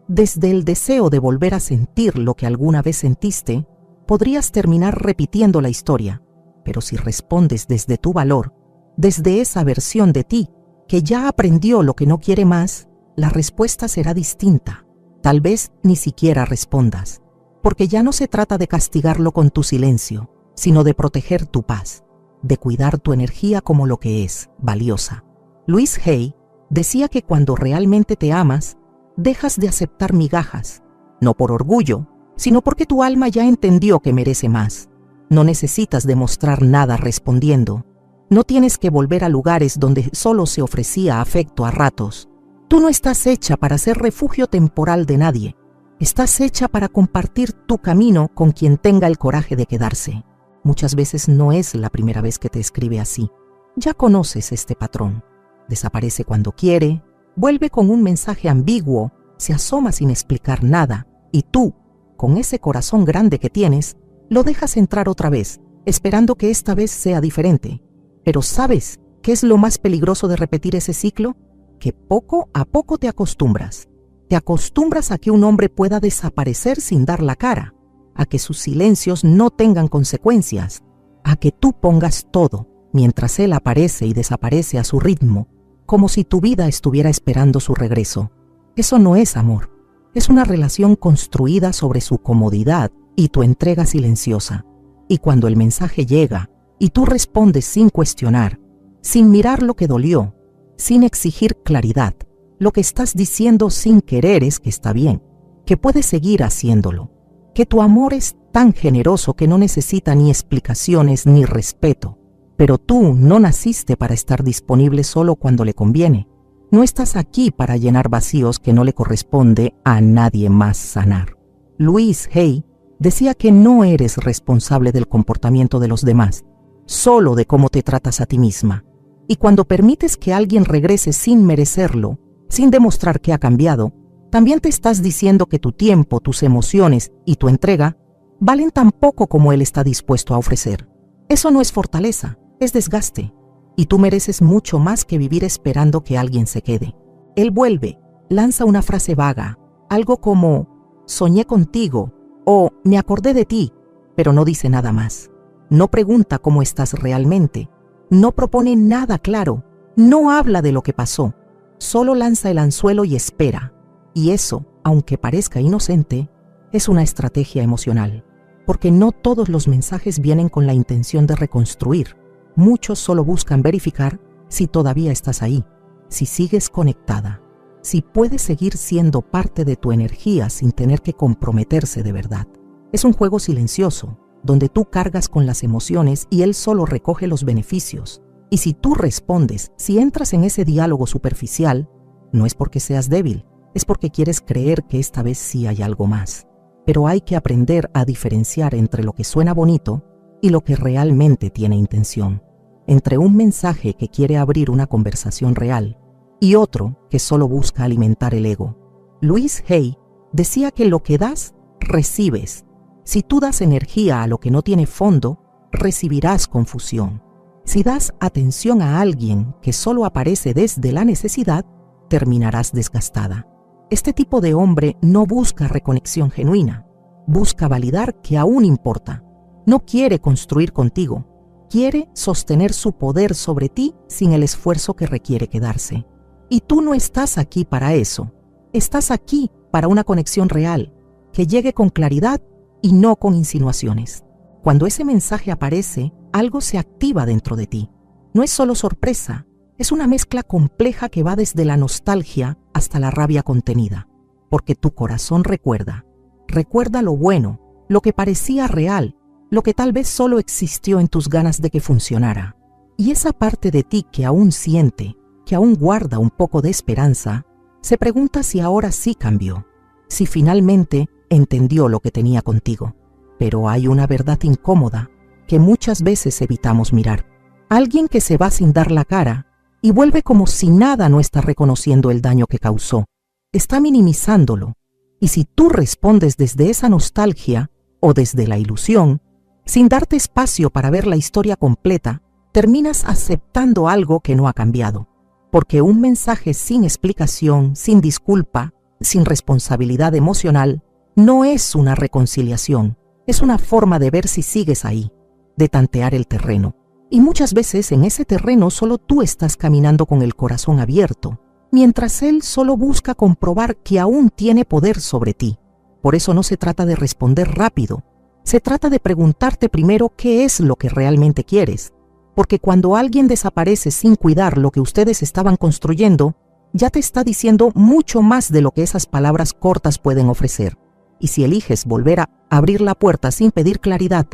desde el deseo de volver a sentir lo que alguna vez sentiste, podrías terminar repitiendo la historia. Pero si respondes desde tu valor, desde esa versión de ti que ya aprendió lo que no quiere más, la respuesta será distinta. Tal vez ni siquiera respondas, porque ya no se trata de castigarlo con tu silencio, sino de proteger tu paz, de cuidar tu energía como lo que es, valiosa. Louise Hay decía que cuando realmente te amas, dejas de aceptar migajas, no por orgullo, sino porque tu alma ya entendió que merece más. No necesitas demostrar nada respondiendo, No tienes que volver a lugares donde solo se ofrecía afecto a ratos. Tú no estás hecha para ser refugio temporal de nadie. Estás hecha para compartir tu camino con quien tenga el coraje de quedarse. Muchas veces no es la primera vez que te escribe así. Ya conoces este patrón. Desaparece cuando quiere, vuelve con un mensaje ambiguo, se asoma sin explicar nada, y tú, con ese corazón grande que tienes, lo dejas entrar otra vez, esperando que esta vez sea diferente. Pero ¿sabes qué es lo más peligroso de repetir ese ciclo? Que poco a poco te acostumbras. Te acostumbras a que un hombre pueda desaparecer sin dar la cara, a que sus silencios no tengan consecuencias, a que tú pongas todo, mientras él aparece y desaparece a su ritmo, como si tu vida estuviera esperando su regreso. Eso no es amor. Es una relación construida sobre su comodidad y tu entrega silenciosa. Y cuando el mensaje llega y tú respondes sin cuestionar, sin mirar lo que dolió, sin exigir claridad, lo que estás diciendo sin querer es que está bien, que puedes seguir haciéndolo, que tu amor es tan generoso que no necesita ni explicaciones ni respeto. Pero tú no naciste para estar disponible solo cuando le conviene. No estás aquí para llenar vacíos que no le corresponde a nadie más sanar. Louise Hay decía que no eres responsable del comportamiento de los demás, solo de cómo te tratas a ti misma. Y cuando permites que alguien regrese sin merecerlo, sin demostrar que ha cambiado, también te estás diciendo que tu tiempo, tus emociones y tu entrega valen tan poco como él está dispuesto a ofrecer. Eso no es fortaleza, es desgaste. Y tú mereces mucho más que vivir esperando que alguien se quede. Él vuelve, lanza una frase vaga, algo como «soñé contigo» o «me acordé de ti», pero no dice nada más. No pregunta cómo estás realmente, no propone nada claro, no habla de lo que pasó, solo lanza el anzuelo y espera. Y eso, aunque parezca inocente, es una estrategia emocional, porque no todos los mensajes vienen con la intención de reconstruir. Muchos solo buscan verificar si todavía estás ahí, si sigues conectada, si puedes seguir siendo parte de tu energía sin tener que comprometerse de verdad. Es un juego silencioso, donde tú cargas con las emociones y él solo recoge los beneficios. Y si tú respondes, si entras en ese diálogo superficial, no es porque seas débil, es porque quieres creer que esta vez sí hay algo más. Pero hay que aprender a diferenciar entre lo que suena bonito y lo que realmente tiene intención. Entre un mensaje que quiere abrir una conversación real y otro que solo busca alimentar el ego. Louise Hay decía que lo que das, recibes. Si tú das energía a lo que no tiene fondo, recibirás confusión. Si das atención a alguien que solo aparece desde la necesidad, terminarás desgastada. Este tipo de hombre no busca reconexión genuina, busca validar que aún importa. No quiere construir contigo, quiere sostener su poder sobre ti sin el esfuerzo que requiere quedarse. Y tú no estás aquí para eso, estás aquí para una conexión real, que llegue con claridad y no con insinuaciones. Cuando ese mensaje aparece, algo se activa dentro de ti. No es solo sorpresa, es una mezcla compleja que va desde la nostalgia hasta la rabia contenida, porque tu corazón recuerda lo bueno, lo que parecía real, lo que tal vez solo existió en tus ganas de que funcionara. Y esa parte de ti que aún siente, que aún guarda un poco de esperanza, se pregunta si ahora sí cambió, si finalmente entendió lo que tenía contigo. Pero hay una verdad incómoda que muchas veces evitamos mirar. Alguien que se va sin dar la cara y vuelve como si nada no está reconociendo el daño que causó, está minimizándolo. Y si tú respondes desde esa nostalgia o desde la ilusión, sin darte espacio para ver la historia completa, terminas aceptando algo que no ha cambiado. Porque un mensaje sin explicación, sin disculpa, sin responsabilidad emocional, no es una reconciliación, es una forma de ver si sigues ahí, de tantear el terreno. Y muchas veces en ese terreno solo tú estás caminando con el corazón abierto, mientras él solo busca comprobar que aún tiene poder sobre ti. Por eso no se trata de responder rápido, se trata de preguntarte primero qué es lo que realmente quieres. Porque cuando alguien desaparece sin cuidar lo que ustedes estaban construyendo, ya te está diciendo mucho más de lo que esas palabras cortas pueden ofrecer. Y si eliges volver a abrir la puerta sin pedir claridad,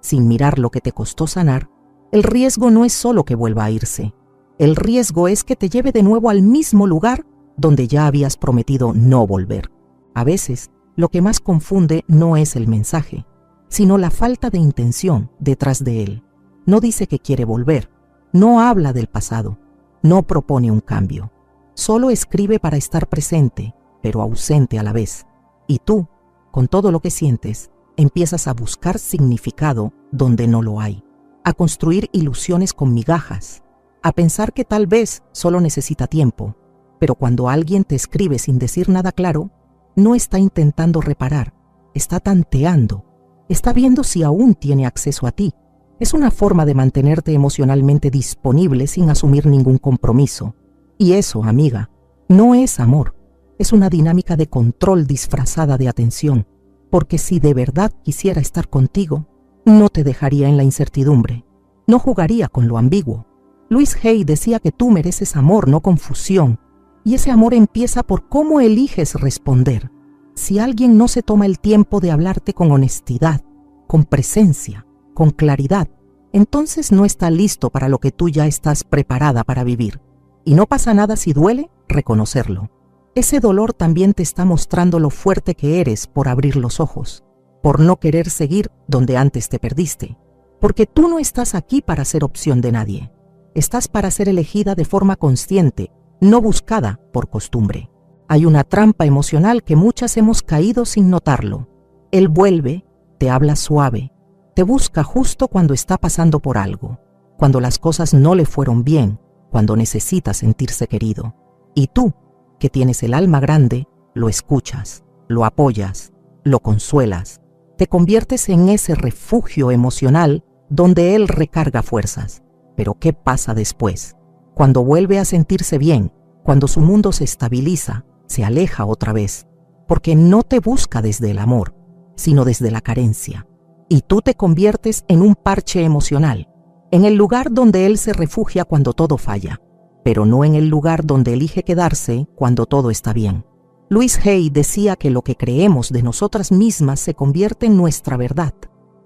sin mirar lo que te costó sanar, El riesgo no es solo que vuelva a irse. El riesgo es que te lleve de nuevo al mismo lugar donde ya habías prometido no volver. A veces, lo que más confunde no es el mensaje, sino la falta de intención detrás de él. No dice que quiere volver, no habla del pasado, no propone un cambio. Solo escribe para estar presente, pero ausente a la vez. Y tú, con todo lo que sientes, empiezas a buscar significado donde no lo hay, a construir ilusiones con migajas, a pensar que tal vez solo necesita tiempo, pero cuando alguien te escribe sin decir nada claro, no está intentando reparar, está tanteando, está viendo si aún tiene acceso a ti. Es una forma de mantenerte emocionalmente disponible sin asumir ningún compromiso. Y eso, amiga, no es amor, es una dinámica de control disfrazada de atención, porque si de verdad quisiera estar contigo, no te dejaría en la incertidumbre, no jugaría con lo ambiguo. Louise Hay decía que tú mereces amor, no confusión, y ese amor empieza por cómo eliges responder. Si alguien no se toma el tiempo de hablarte con honestidad, con presencia, con claridad, entonces no está listo para lo que tú ya estás preparada para vivir. Y no pasa nada si duele reconocerlo. Ese dolor también te está mostrando lo fuerte que eres por abrir los ojos, por no querer seguir donde antes te perdiste, porque tú no estás aquí para ser opción de nadie. Estás para ser elegida de forma consciente, no buscada por costumbre. Hay una trampa emocional que muchas hemos caído sin notarlo. Él vuelve, te habla suave, te busca justo cuando está pasando por algo, cuando las cosas no le fueron bien, cuando necesita sentirse querido. Y tú, que tienes el alma grande, lo escuchas, lo apoyas, lo consuelas, te conviertes en ese refugio emocional donde él recarga fuerzas. Pero ¿qué pasa después? Cuando vuelve a sentirse bien, cuando su mundo se estabiliza, se aleja otra vez, porque no te busca desde el amor, sino desde la carencia. Y tú te conviertes en un parche emocional, en el lugar donde él se refugia cuando todo falla, pero no en el lugar donde elige quedarse cuando todo está bien. Louise Hay decía que lo que creemos de nosotras mismas se convierte en nuestra verdad.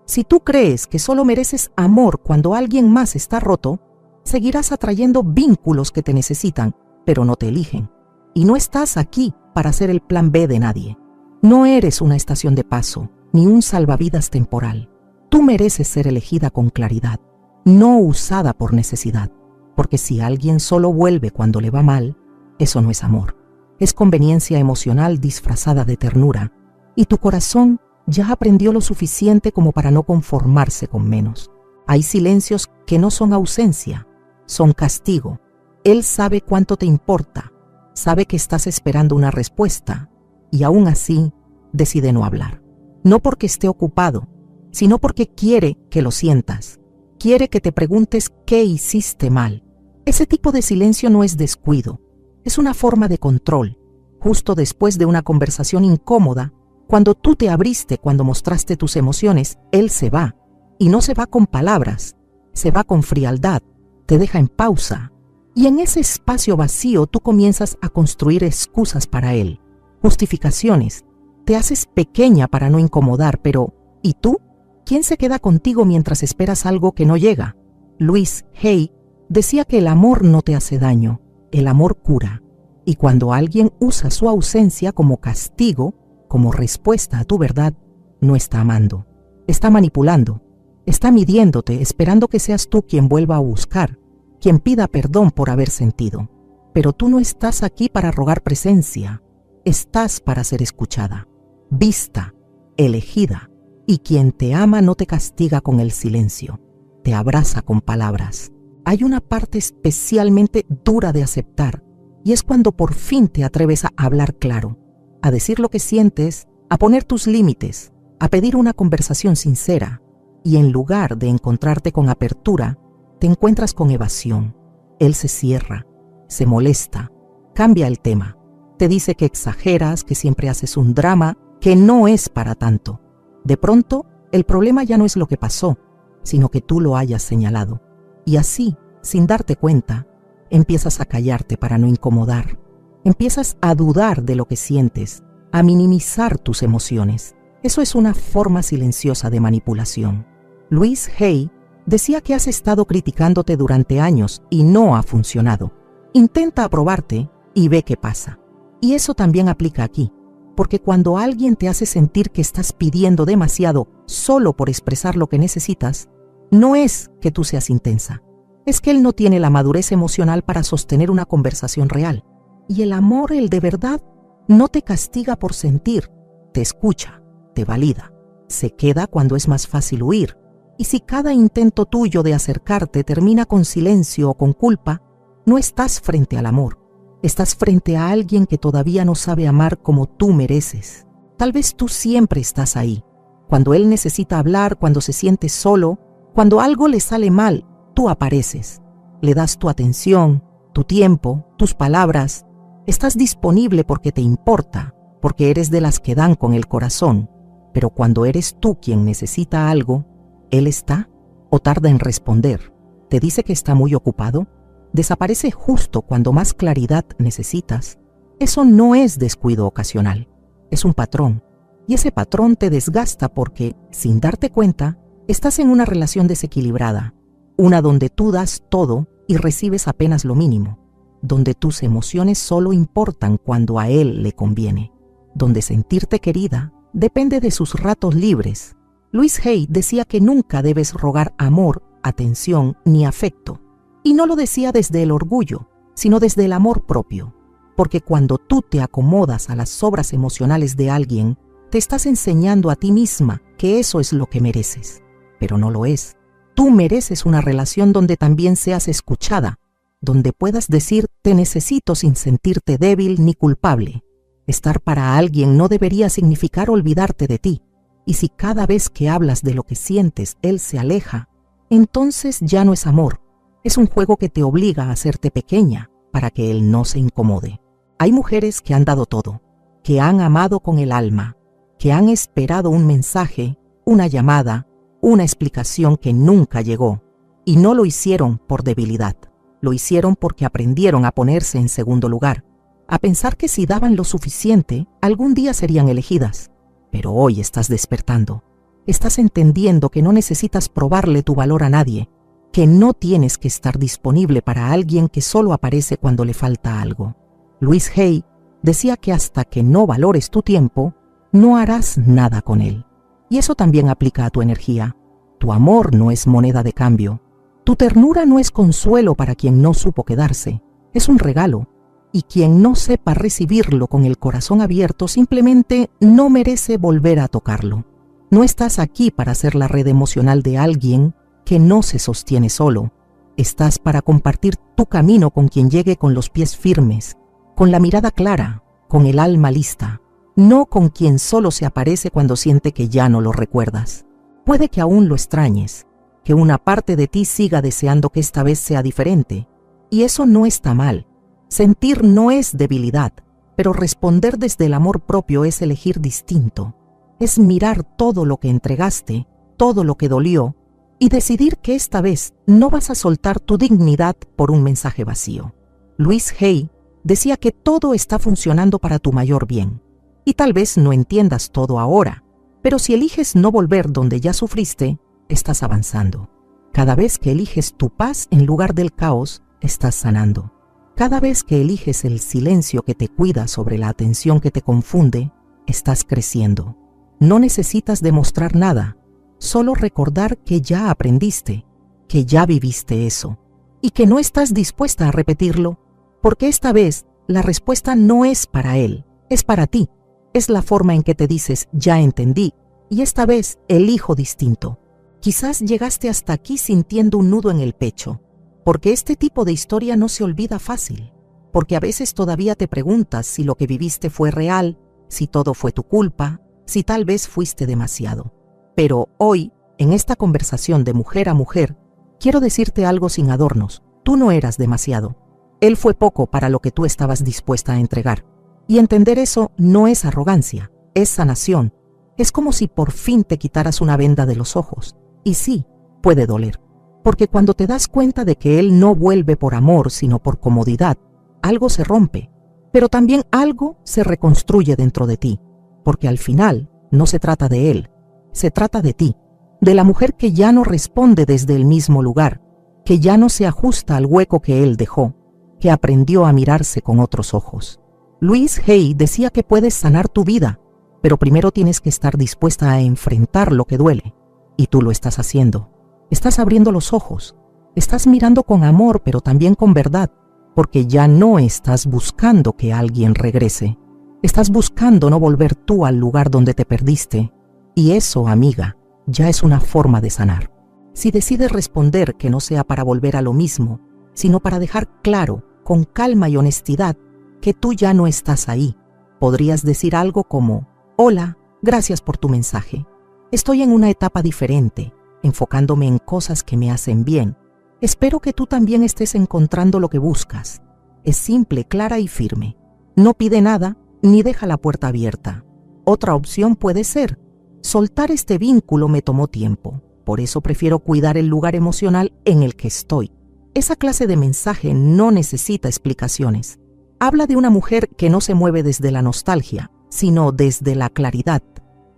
Si tú crees que solo mereces amor cuando alguien más está roto, seguirás atrayendo vínculos que te necesitan, pero no te eligen. Y no estás aquí para ser el plan B de nadie. No eres una estación de paso, ni un salvavidas temporal. Tú mereces ser elegida con claridad, no usada por necesidad. Porque si alguien solo vuelve cuando le va mal, eso no es amor. Es conveniencia emocional disfrazada de ternura. Y tu corazón ya aprendió lo suficiente como para no conformarse con menos. Hay silencios que no son ausencia, son castigo. Él sabe cuánto te importa, sabe que estás esperando una respuesta y aún así decide no hablar. No porque esté ocupado, sino porque quiere que lo sientas. Quiere que te preguntes qué hiciste mal. Ese tipo de silencio no es descuido, es una forma de control. Justo después de una conversación incómoda, cuando tú te abriste, cuando mostraste tus emociones, él se va. Y no se va con palabras, se va con frialdad, te deja en pausa. Y en ese espacio vacío tú comienzas a construir excusas para él, justificaciones. Te haces pequeña para no incomodar, pero ¿y tú? ¿Quién se queda contigo mientras esperas algo que no llega? Louise Hay decía que el amor no te hace daño, el amor cura. Y cuando alguien usa su ausencia como castigo, como respuesta a tu verdad, no está amando, está manipulando, está midiéndote, esperando que seas tú quien vuelva a buscar, quien pida perdón por haber sentido. Pero tú no estás aquí para rogar presencia, estás para ser escuchada, vista, elegida. Y quien te ama no te castiga con el silencio, te abraza con palabras. Hay una parte especialmente dura de aceptar, y es cuando por fin te atreves a hablar claro, a decir lo que sientes, a poner tus límites, a pedir una conversación sincera, y en lugar de encontrarte con apertura, te encuentras con evasión. Él se cierra, se molesta, cambia el tema, te dice que exageras, que siempre haces un drama, que no es para tanto. De pronto, el problema ya no es lo que pasó, sino que tú lo hayas señalado. Y así, sin darte cuenta, empiezas a callarte para no incomodar. Empiezas a dudar de lo que sientes, a minimizar tus emociones. Eso es una forma silenciosa de manipulación. Louise Hay decía que has estado criticándote durante años y no ha funcionado. Intenta aprobarte y ve qué pasa. Y eso también aplica aquí, porque cuando alguien te hace sentir que estás pidiendo demasiado solo por expresar lo que necesitas, no es que tú seas intensa, es que él no tiene la madurez emocional para sostener una conversación real. Y el amor, el de verdad, no te castiga por sentir, te escucha, te valida. Se queda cuando es más fácil huir. Y si cada intento tuyo de acercarte termina con silencio o con culpa, no estás frente al amor. Estás frente a alguien que todavía no sabe amar como tú mereces. Tal vez tú siempre estás ahí. Cuando él necesita hablar, cuando se siente solo, cuando algo le sale mal, tú apareces. Le das tu atención, tu tiempo, tus palabras. Estás disponible porque te importa, porque eres de las que dan con el corazón. Pero cuando eres tú quien necesita algo, ¿él está o tarda en responder? ¿Te dice que está muy ocupado? ¿Desaparece justo cuando más claridad necesitas? Eso no es descuido ocasional, es un patrón. Y ese patrón te desgasta porque, sin darte cuenta, estás en una relación desequilibrada, una donde tú das todo y recibes apenas lo mínimo, donde tus emociones solo importan cuando a él le conviene, donde sentirte querida depende de sus ratos libres. Louise Hay decía que nunca debes rogar amor, atención ni afecto. Y no lo decía desde el orgullo, sino desde el amor propio. Porque cuando tú te acomodas a las sobras emocionales de alguien, te estás enseñando a ti misma que eso es lo que mereces. Pero no lo es. Tú mereces una relación donde también seas escuchada, donde puedas decir te necesito sin sentirte débil ni culpable. Estar para alguien no debería significar olvidarte de ti. Y si cada vez que hablas de lo que sientes él se aleja, entonces ya no es amor. Es un juego que te obliga a hacerte pequeña para que él no se incomode. Hay mujeres que han dado todo, que han amado con el alma, que han esperado un mensaje, una llamada, una explicación que nunca llegó, y no lo hicieron por debilidad. Lo hicieron porque aprendieron a ponerse en segundo lugar, a pensar que si daban lo suficiente, algún día serían elegidas. Pero hoy estás despertando. Estás entendiendo que no necesitas probarle tu valor a nadie, que no tienes que estar disponible para alguien que solo aparece cuando le falta algo. Louise Hay decía que hasta que no valores tu tiempo, no harás nada con él. Y eso también aplica a tu energía. Tu amor no es moneda de cambio. Tu ternura no es consuelo para quien no supo quedarse. Es un regalo. Y quien no sepa recibirlo con el corazón abierto simplemente no merece volver a tocarlo. No estás aquí para ser la red emocional de alguien que no se sostiene solo. Estás para compartir tu camino con quien llegue con los pies firmes, con la mirada clara, con el alma lista, no con quien solo se aparece cuando siente que ya no lo recuerdas. Puede que aún lo extrañes, que una parte de ti siga deseando que esta vez sea diferente, y eso no está mal. Sentir no es debilidad, pero responder desde el amor propio es elegir distinto. Es mirar todo lo que entregaste, todo lo que dolió, y decidir que esta vez no vas a soltar tu dignidad por un mensaje vacío. Louise Hay decía que todo está funcionando para tu mayor bien. Y tal vez no entiendas todo ahora, pero si eliges no volver donde ya sufriste, estás avanzando. Cada vez que eliges tu paz en lugar del caos, estás sanando. Cada vez que eliges el silencio que te cuida sobre la atención que te confunde, estás creciendo. No necesitas demostrar nada, solo recordar que ya aprendiste, que ya viviste eso, y que no estás dispuesta a repetirlo, porque esta vez la respuesta no es para él, es para ti. Es la forma en que te dices, ya entendí, y esta vez elijo distinto. Quizás llegaste hasta aquí sintiendo un nudo en el pecho, porque este tipo de historia no se olvida fácil, porque a veces todavía te preguntas si lo que viviste fue real, si todo fue tu culpa, si tal vez fuiste demasiado. Pero hoy, en esta conversación de mujer a mujer, quiero decirte algo sin adornos. Tú no eras demasiado. Él fue poco para lo que tú estabas dispuesta a entregar. Y entender eso no es arrogancia, es sanación. Es como si por fin te quitaras una venda de los ojos. Y sí, puede doler. Porque cuando te das cuenta de que él no vuelve por amor, sino por comodidad, algo se rompe. Pero también algo se reconstruye dentro de ti. Porque al final no se trata de él, se trata de ti. de la mujer que ya no responde desde el mismo lugar, que ya no se ajusta al hueco que él dejó, que aprendió a mirarse con otros ojos. Louise Hay decía que puedes sanar tu vida, pero primero tienes que estar dispuesta a enfrentar lo que duele, y tú lo estás haciendo. Estás abriendo los ojos, estás mirando con amor, pero también con verdad, porque ya no estás buscando que alguien regrese. Estás buscando no volver tú al lugar donde te perdiste, y eso, amiga, ya es una forma de sanar. Si decides responder que no sea para volver a lo mismo, sino para dejar claro, con calma y honestidad, que tú ya no estás ahí, podrías decir algo como: hola, gracias por tu mensaje. Estoy en una etapa diferente, enfocándome en cosas que me hacen bien. Espero que tú también estés encontrando lo que buscas. Es simple, clara y firme. No pide nada, ni deja la puerta abierta. Otra opción puede ser: soltar este vínculo me tomó tiempo, por eso prefiero cuidar el lugar emocional en el que estoy. Esa clase de mensaje no necesita explicaciones. Habla de una mujer que no se mueve desde la nostalgia, sino desde la claridad.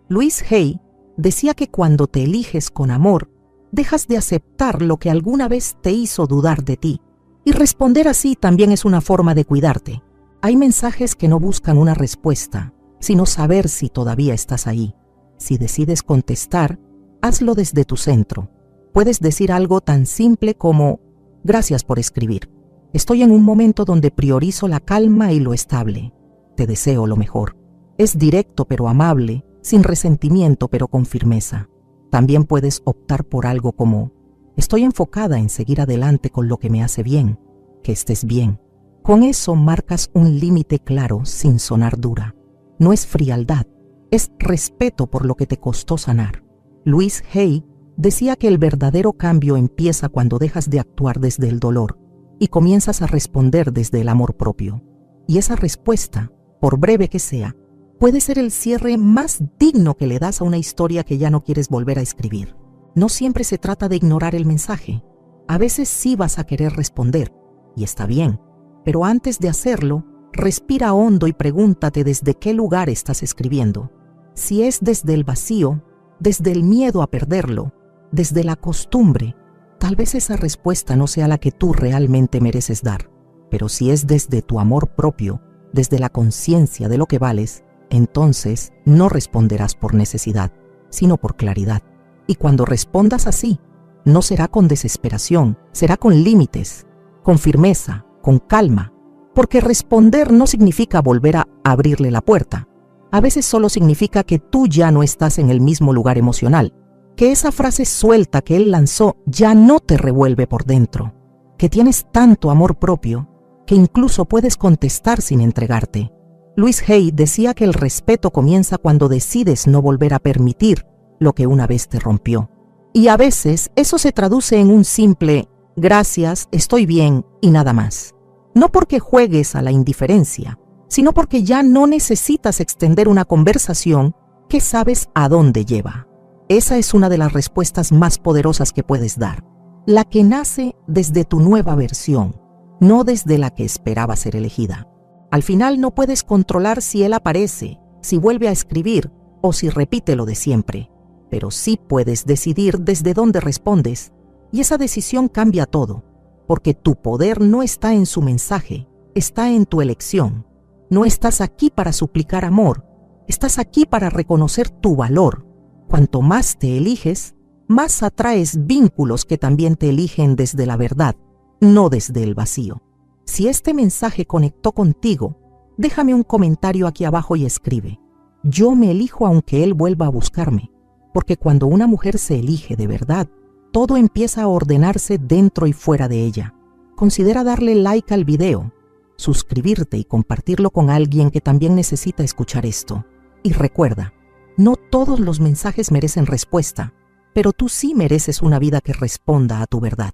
Louise Hay decía que cuando te eliges con amor, dejas de aceptar lo que alguna vez te hizo dudar de ti. Y responder así también es una forma de cuidarte. Hay mensajes que no buscan una respuesta, sino saber si todavía estás ahí. Si decides contestar, hazlo desde tu centro. Puedes decir algo tan simple como: gracias por escribir. Estoy en un momento donde priorizo la calma y lo estable. Te deseo lo mejor. Es directo pero amable, sin resentimiento pero con firmeza. También puedes optar por algo como: estoy enfocada en seguir adelante con lo que me hace bien. Que estés bien. Con eso marcas un límite claro sin sonar dura. No es frialdad, es respeto por lo que te costó sanar. Louise Hay decía que el verdadero cambio empieza cuando dejas de actuar desde el dolor y comienzas a responder desde el amor propio. Y esa respuesta, por breve que sea, puede ser el cierre más digno que le das a una historia que ya no quieres volver a escribir. No siempre se trata de ignorar el mensaje. A veces sí vas a querer responder, y está bien, pero antes de hacerlo, respira hondo y pregúntate desde qué lugar estás escribiendo. Si es desde el vacío, desde el miedo a perderlo, desde la costumbre, tal vez esa respuesta no sea la que tú realmente mereces dar. Pero si es desde tu amor propio, desde la conciencia de lo que vales, entonces no responderás por necesidad, sino por claridad. Y cuando respondas así, no será con desesperación, será con límites, con firmeza, con calma, porque responder no significa volver a abrirle la puerta. A veces solo significa que tú ya no estás en el mismo lugar emocional, que esa frase suelta que él lanzó ya no te revuelve por dentro, que tienes tanto amor propio que incluso puedes contestar sin entregarte. Louise Hay decía que el respeto comienza cuando decides no volver a permitir lo que una vez te rompió. Y a veces eso se traduce en un simple gracias, estoy bien y nada más. No porque juegues a la indiferencia, sino porque ya no necesitas extender una conversación que sabes a dónde lleva. Esa es una de las respuestas más poderosas que puedes dar, la que nace desde tu nueva versión, no desde la que esperaba ser elegida. Al final no puedes controlar si él aparece, si vuelve a escribir o si repite lo de siempre, pero sí puedes decidir desde dónde respondes, y esa decisión cambia todo, porque tu poder no está en su mensaje, está en tu elección. No estás aquí para suplicar amor, estás aquí para reconocer tu valor. Cuanto más te eliges, más atraes vínculos que también te eligen desde la verdad, no desde el vacío. Si este mensaje conectó contigo, déjame un comentario aquí abajo y escribe: yo me elijo aunque él vuelva a buscarme, porque cuando una mujer se elige de verdad, todo empieza a ordenarse dentro y fuera de ella. Considera darle like al video, suscribirte y compartirlo con alguien que también necesita escuchar esto. Y recuerda, no todos los mensajes merecen respuesta, pero tú sí mereces una vida que responda a tu verdad.